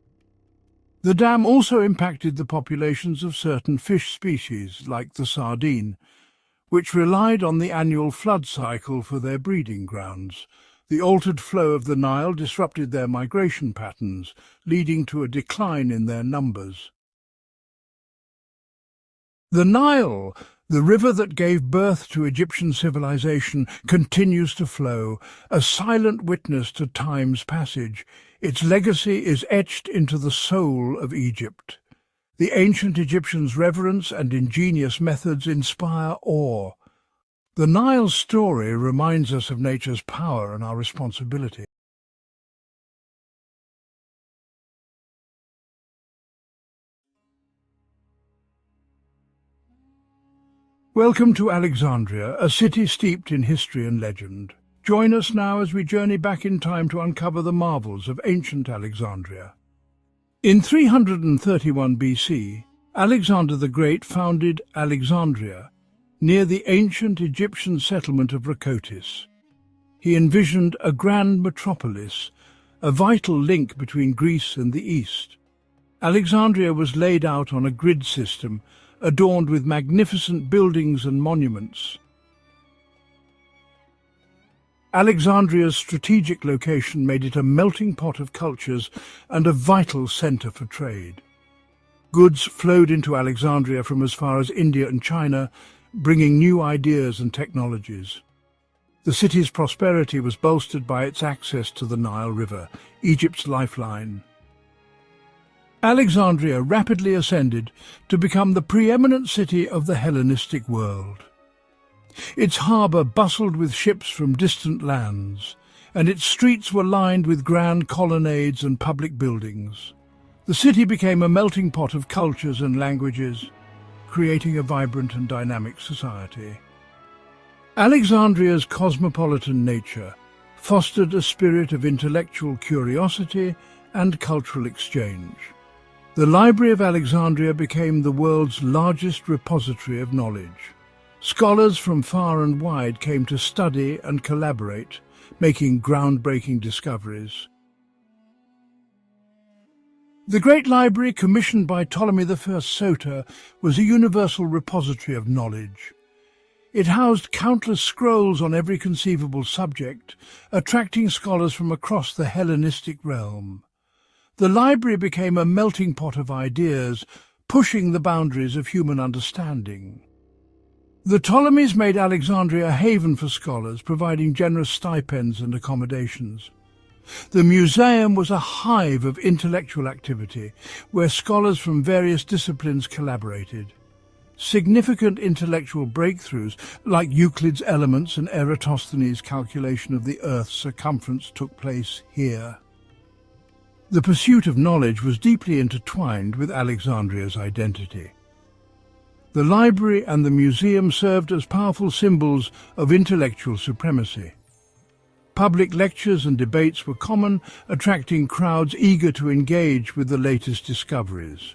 The dam also impacted the populations of certain fish species, like the sardine, which relied on the annual flood cycle for their breeding grounds. The altered flow of the Nile disrupted their migration patterns, leading to a decline in their numbers. The Nile, the river that gave birth to Egyptian civilization, continues to flow, a silent witness to time's passage. Its legacy is etched into the soul of Egypt. The ancient Egyptians' reverence and ingenious methods inspire awe. The Nile's story reminds us of nature's power and our responsibility. Welcome to Alexandria, a city steeped in history and legend. Join us now as we journey back in time to uncover the marvels of ancient Alexandria. In 331 BC, Alexander the Great founded Alexandria, near the ancient Egyptian settlement of Rakotis. He envisioned a grand metropolis, a vital link between Greece and the East. Alexandria was laid out on a grid system, adorned with magnificent buildings and monuments. Alexandria's strategic location made it a melting pot of cultures and a vital centre for trade. Goods flowed into Alexandria from as far as India and China, bringing new ideas and technologies. The city's prosperity was bolstered by its access to the Nile River, Egypt's lifeline. Alexandria rapidly ascended to become the preeminent city of the Hellenistic world. Its harbour bustled with ships from distant lands, and its streets were lined with grand colonnades and public buildings. The city became a melting pot of cultures and languages, creating a vibrant and dynamic society. Alexandria's cosmopolitan nature fostered a spirit of intellectual curiosity and cultural exchange. The Library of Alexandria became the world's largest repository of knowledge. Scholars from far and wide came to study and collaborate, making groundbreaking discoveries. The Great Library, commissioned by Ptolemy I Soter, was a universal repository of knowledge. It housed countless scrolls on every conceivable subject, attracting scholars from across the Hellenistic realm. The library became a melting pot of ideas, pushing the boundaries of human understanding. The Ptolemies made Alexandria a haven for scholars, providing generous stipends and accommodations. The museum was a hive of intellectual activity, where scholars from various disciplines collaborated. Significant intellectual breakthroughs, like Euclid's Elements and Eratosthenes' calculation of the Earth's circumference, took place here. The pursuit of knowledge was deeply intertwined with Alexandria's identity. The library and the museum served as powerful symbols of intellectual supremacy. Public lectures and debates were common, attracting crowds eager to engage with the latest discoveries.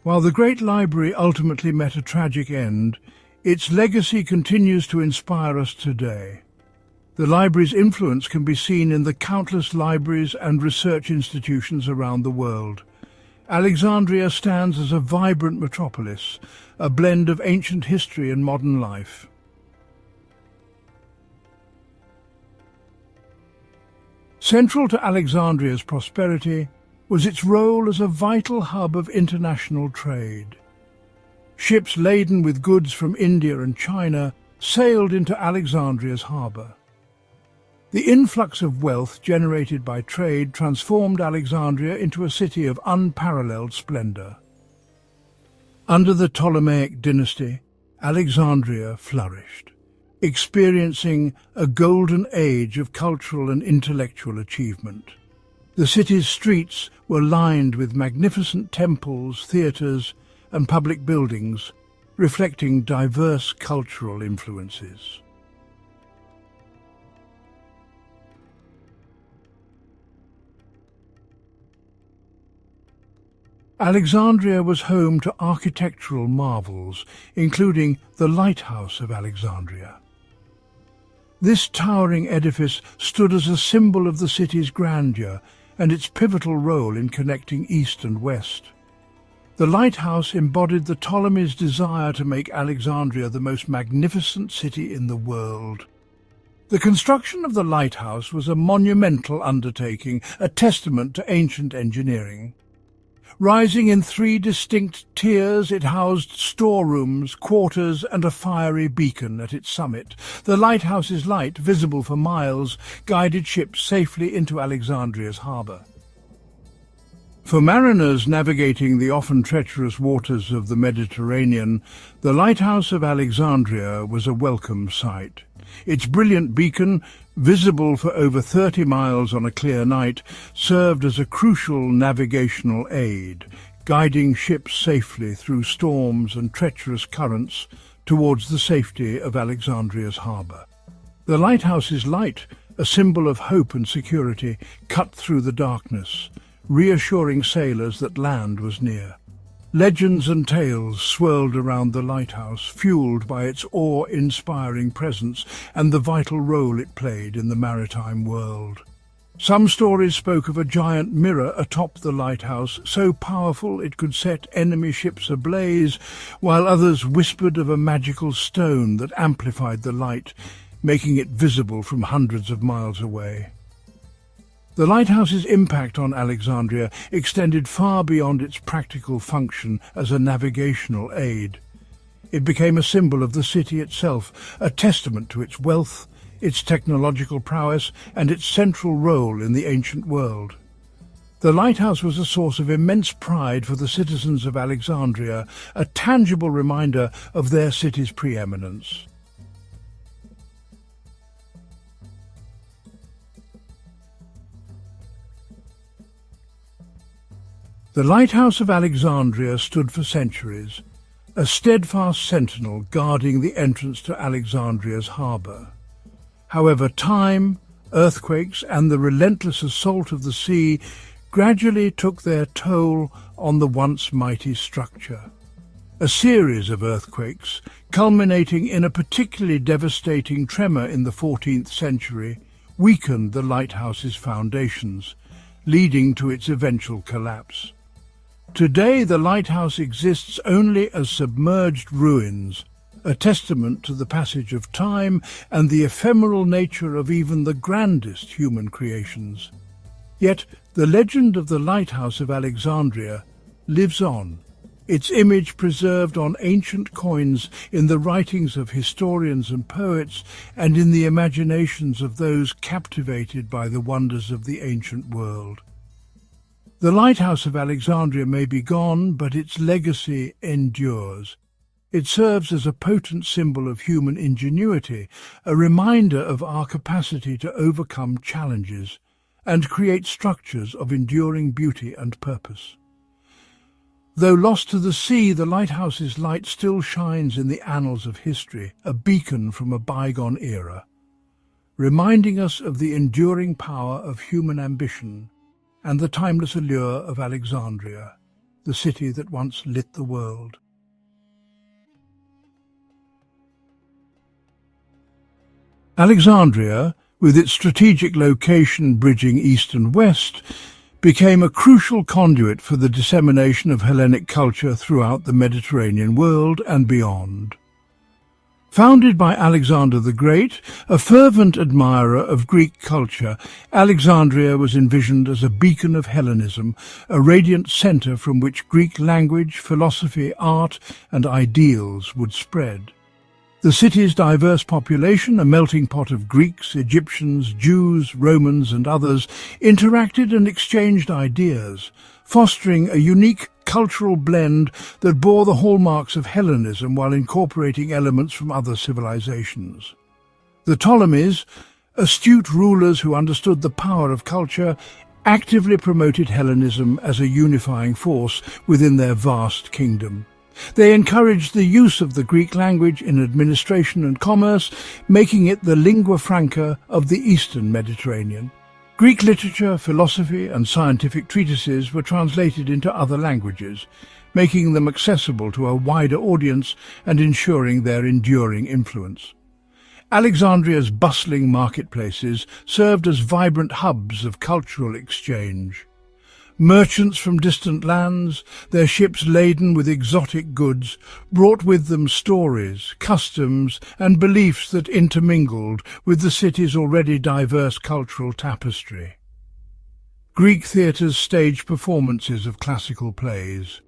While the Great Library ultimately met a tragic end, its legacy continues to inspire us today. The library's influence can be seen in the countless libraries and research institutions around the world. Alexandria stands as a vibrant metropolis, a blend of ancient history and modern life. Central to Alexandria's prosperity was its role as a vital hub of international trade. Ships laden with goods from India and China sailed into Alexandria's harbour. The influx of wealth generated by trade transformed Alexandria into a city of unparalleled splendour. Under the Ptolemaic dynasty, Alexandria flourished, experiencing a golden age of cultural and intellectual achievement. The city's streets were lined with magnificent temples, theatres, and public buildings, reflecting diverse cultural influences. Alexandria was home to architectural marvels, including the lighthouse of Alexandria. This towering edifice stood as a symbol of the city's grandeur and its pivotal role in connecting East and West. The lighthouse embodied the Ptolemies' desire to make Alexandria the most magnificent city in the world. The construction of the lighthouse was a monumental undertaking, a testament to ancient engineering. Rising in 3 distinct tiers, it housed storerooms, quarters, and a fiery beacon at its summit. The lighthouse's light, visible for miles, guided ships safely into Alexandria's harbour. For mariners navigating the often treacherous waters of the Mediterranean, the lighthouse of Alexandria was a welcome sight. Its brilliant beacon, visible for over 30 miles on a clear night, served as a crucial navigational aid, guiding ships safely through storms and treacherous currents towards the safety of Alexandria's harbour. The lighthouse's light, a symbol of hope and security, cut through the darkness, reassuring sailors that land was near. Legends and tales swirled around the lighthouse, fueled by its awe-inspiring presence and the vital role it played in the maritime world. Some stories spoke of a giant mirror atop the lighthouse, so powerful it could set enemy ships ablaze, while others whispered of a magical stone that amplified the light, making it visible from hundreds of miles away. The lighthouse's impact on Alexandria extended far beyond its practical function as a navigational aid. It became a symbol of the city itself, a testament to its wealth, its technological prowess, and its central role in the ancient world. The lighthouse was a source of immense pride for the citizens of Alexandria, a tangible reminder of their city's preeminence. The lighthouse of Alexandria stood for centuries, a steadfast sentinel guarding the entrance to Alexandria's harbour. However, time, earthquakes, and the relentless assault of the sea gradually took their toll on the once mighty structure. A series of earthquakes, culminating in a particularly devastating tremor in the 14th century, weakened the lighthouse's foundations, leading to its eventual collapse. Today, the lighthouse exists only as submerged ruins, a testament to the passage of time and the ephemeral nature of even the grandest human creations. Yet, the legend of the lighthouse of Alexandria lives on, its image preserved on ancient coins, in the writings of historians and poets, and in the imaginations of those captivated by the wonders of the ancient world. The lighthouse of Alexandria may be gone, but its legacy endures. It serves as a potent symbol of human ingenuity, a reminder of our capacity to overcome challenges, and create structures of enduring beauty and purpose. Though lost to the sea, the lighthouse's light still shines in the annals of history, a beacon from a bygone era, reminding us of the enduring power of human ambition and the timeless allure of Alexandria, the city that once lit the world. Alexandria, with its strategic location bridging east and west, became a crucial conduit for the dissemination of Hellenic culture throughout the Mediterranean world and beyond. Founded by Alexander the Great, a fervent admirer of Greek culture, Alexandria was envisioned as a beacon of Hellenism, a radiant centre from which Greek language, philosophy, art and ideals would spread. The city's diverse population, a melting pot of Greeks, Egyptians, Jews, Romans and others, interacted and exchanged ideas, fostering a unique cultural blend that bore the hallmarks of Hellenism while incorporating elements from other civilizations. The Ptolemies, astute rulers who understood the power of culture, actively promoted Hellenism as a unifying force within their vast kingdom. They encouraged the use of the Greek language in administration and commerce, making it the lingua franca of the Eastern Mediterranean. Greek literature, philosophy and scientific treatises were translated into other languages, making them accessible to a wider audience and ensuring their enduring influence. Alexandria's bustling marketplaces served as vibrant hubs of cultural exchange. Merchants from distant lands, their ships laden with exotic goods, brought with them stories, customs and beliefs that intermingled with the city's already diverse cultural tapestry. Greek theatres staged performances of classical plays,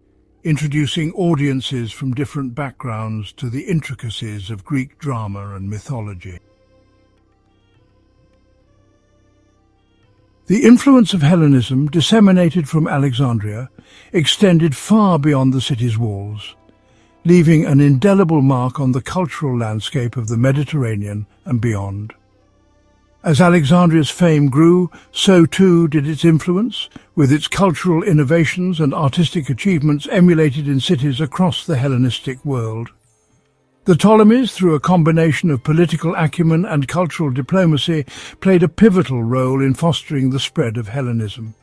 introducing audiences from different backgrounds to the intricacies of Greek drama and mythology. The influence of Hellenism, disseminated from Alexandria, extended far beyond the city's walls, leaving an indelible mark on the cultural landscape of the Mediterranean and beyond. As Alexandria's fame grew, so too did its influence, with its cultural innovations and artistic achievements emulated in cities across the Hellenistic world. The Ptolemies, through a combination of political acumen and cultural diplomacy, played a pivotal role in fostering the spread of Hellenism.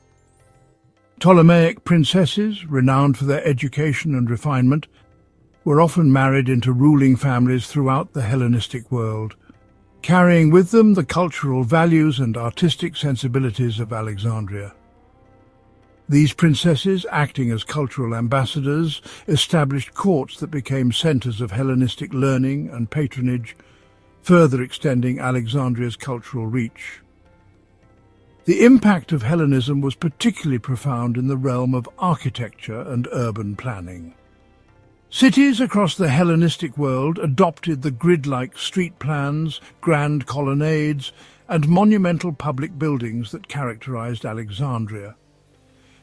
Ptolemaic princesses, renowned for their education and refinement, were often married into ruling families throughout the Hellenistic world, carrying with them the cultural values and artistic sensibilities of Alexandria. These princesses, acting as cultural ambassadors, established courts that became centres of Hellenistic learning and patronage, further extending Alexandria's cultural reach. The impact of Hellenism was particularly profound in the realm of architecture and urban planning. Cities across the Hellenistic world adopted the grid-like street plans, grand colonnades, and monumental public buildings that characterized Alexandria.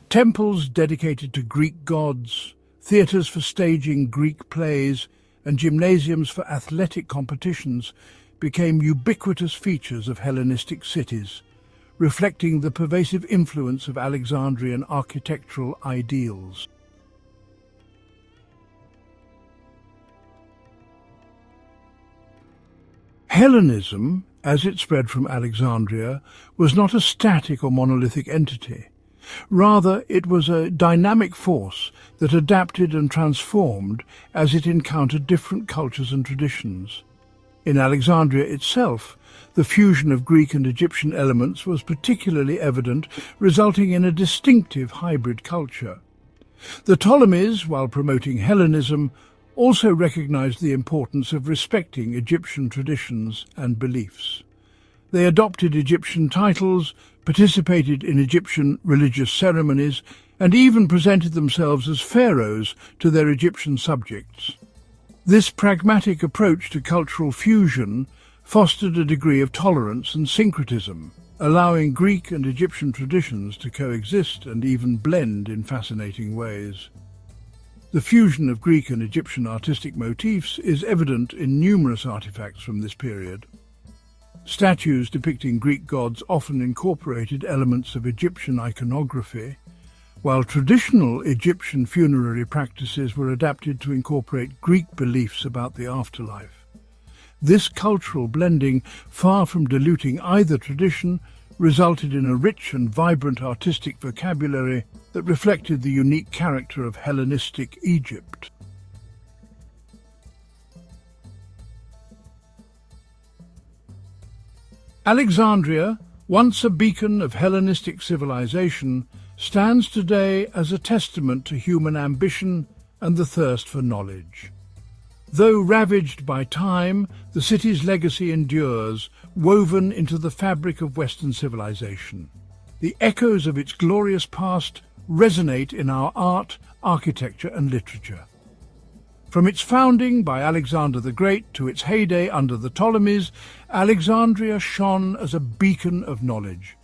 Temples dedicated to Greek gods, theatres for staging Greek plays, and gymnasiums for athletic competitions became ubiquitous features of Hellenistic cities, reflecting the pervasive influence of Alexandrian architectural ideals. Hellenism, as it spread from Alexandria, was not a static or monolithic entity. Rather, it was a dynamic force that adapted and transformed as it encountered different cultures and traditions. In Alexandria itself, the fusion of Greek and Egyptian elements was particularly evident, resulting in a distinctive hybrid culture. The Ptolemies, while promoting Hellenism, also recognized the importance of respecting Egyptian traditions and beliefs. They adopted Egyptian titles, participated in Egyptian religious ceremonies, and even presented themselves as pharaohs to their Egyptian subjects. This pragmatic approach to cultural fusion fostered a degree of tolerance and syncretism, allowing Greek and Egyptian traditions to coexist and even blend in fascinating ways. The fusion of Greek and Egyptian artistic motifs is evident in numerous artifacts from this period. Statues depicting Greek gods often incorporated elements of Egyptian iconography, while traditional Egyptian funerary practices were adapted to incorporate Greek beliefs about the afterlife. This cultural blending, far from diluting either tradition, resulted in a rich and vibrant artistic vocabulary that reflected the unique character of Hellenistic Egypt. Alexandria, once a beacon of Hellenistic civilization, stands today as a testament to human ambition and the thirst for knowledge. Though ravaged by time, the city's legacy endures, woven into the fabric of Western civilization. The echoes of its glorious past resonate in our art, architecture and literature. From its founding by Alexander the Great to its heyday under the Ptolemies, Alexandria shone as a beacon of knowledge.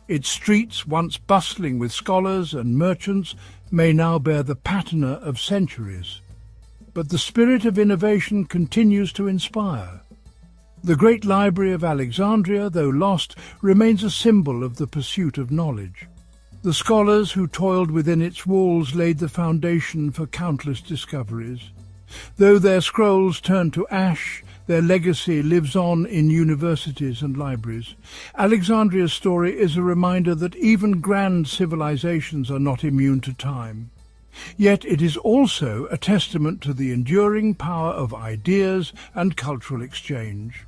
Its streets, once bustling with scholars and merchants, may now bear the patina of centuries. But the spirit of innovation continues to inspire. The great library of Alexandria, though lost, remains a symbol of the pursuit of knowledge. The scholars who toiled within its walls laid the foundation for countless discoveries. Though their scrolls turned to ash, their legacy lives on in universities and libraries. Alexandria's story is a reminder that even grand civilizations are not immune to time. Yet it is also a testament to the enduring power of ideas and cultural exchange.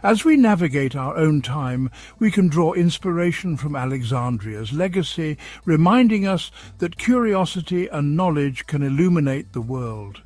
As we navigate our own time, we can draw inspiration from Alexandria's legacy, reminding us that curiosity and knowledge can illuminate the world.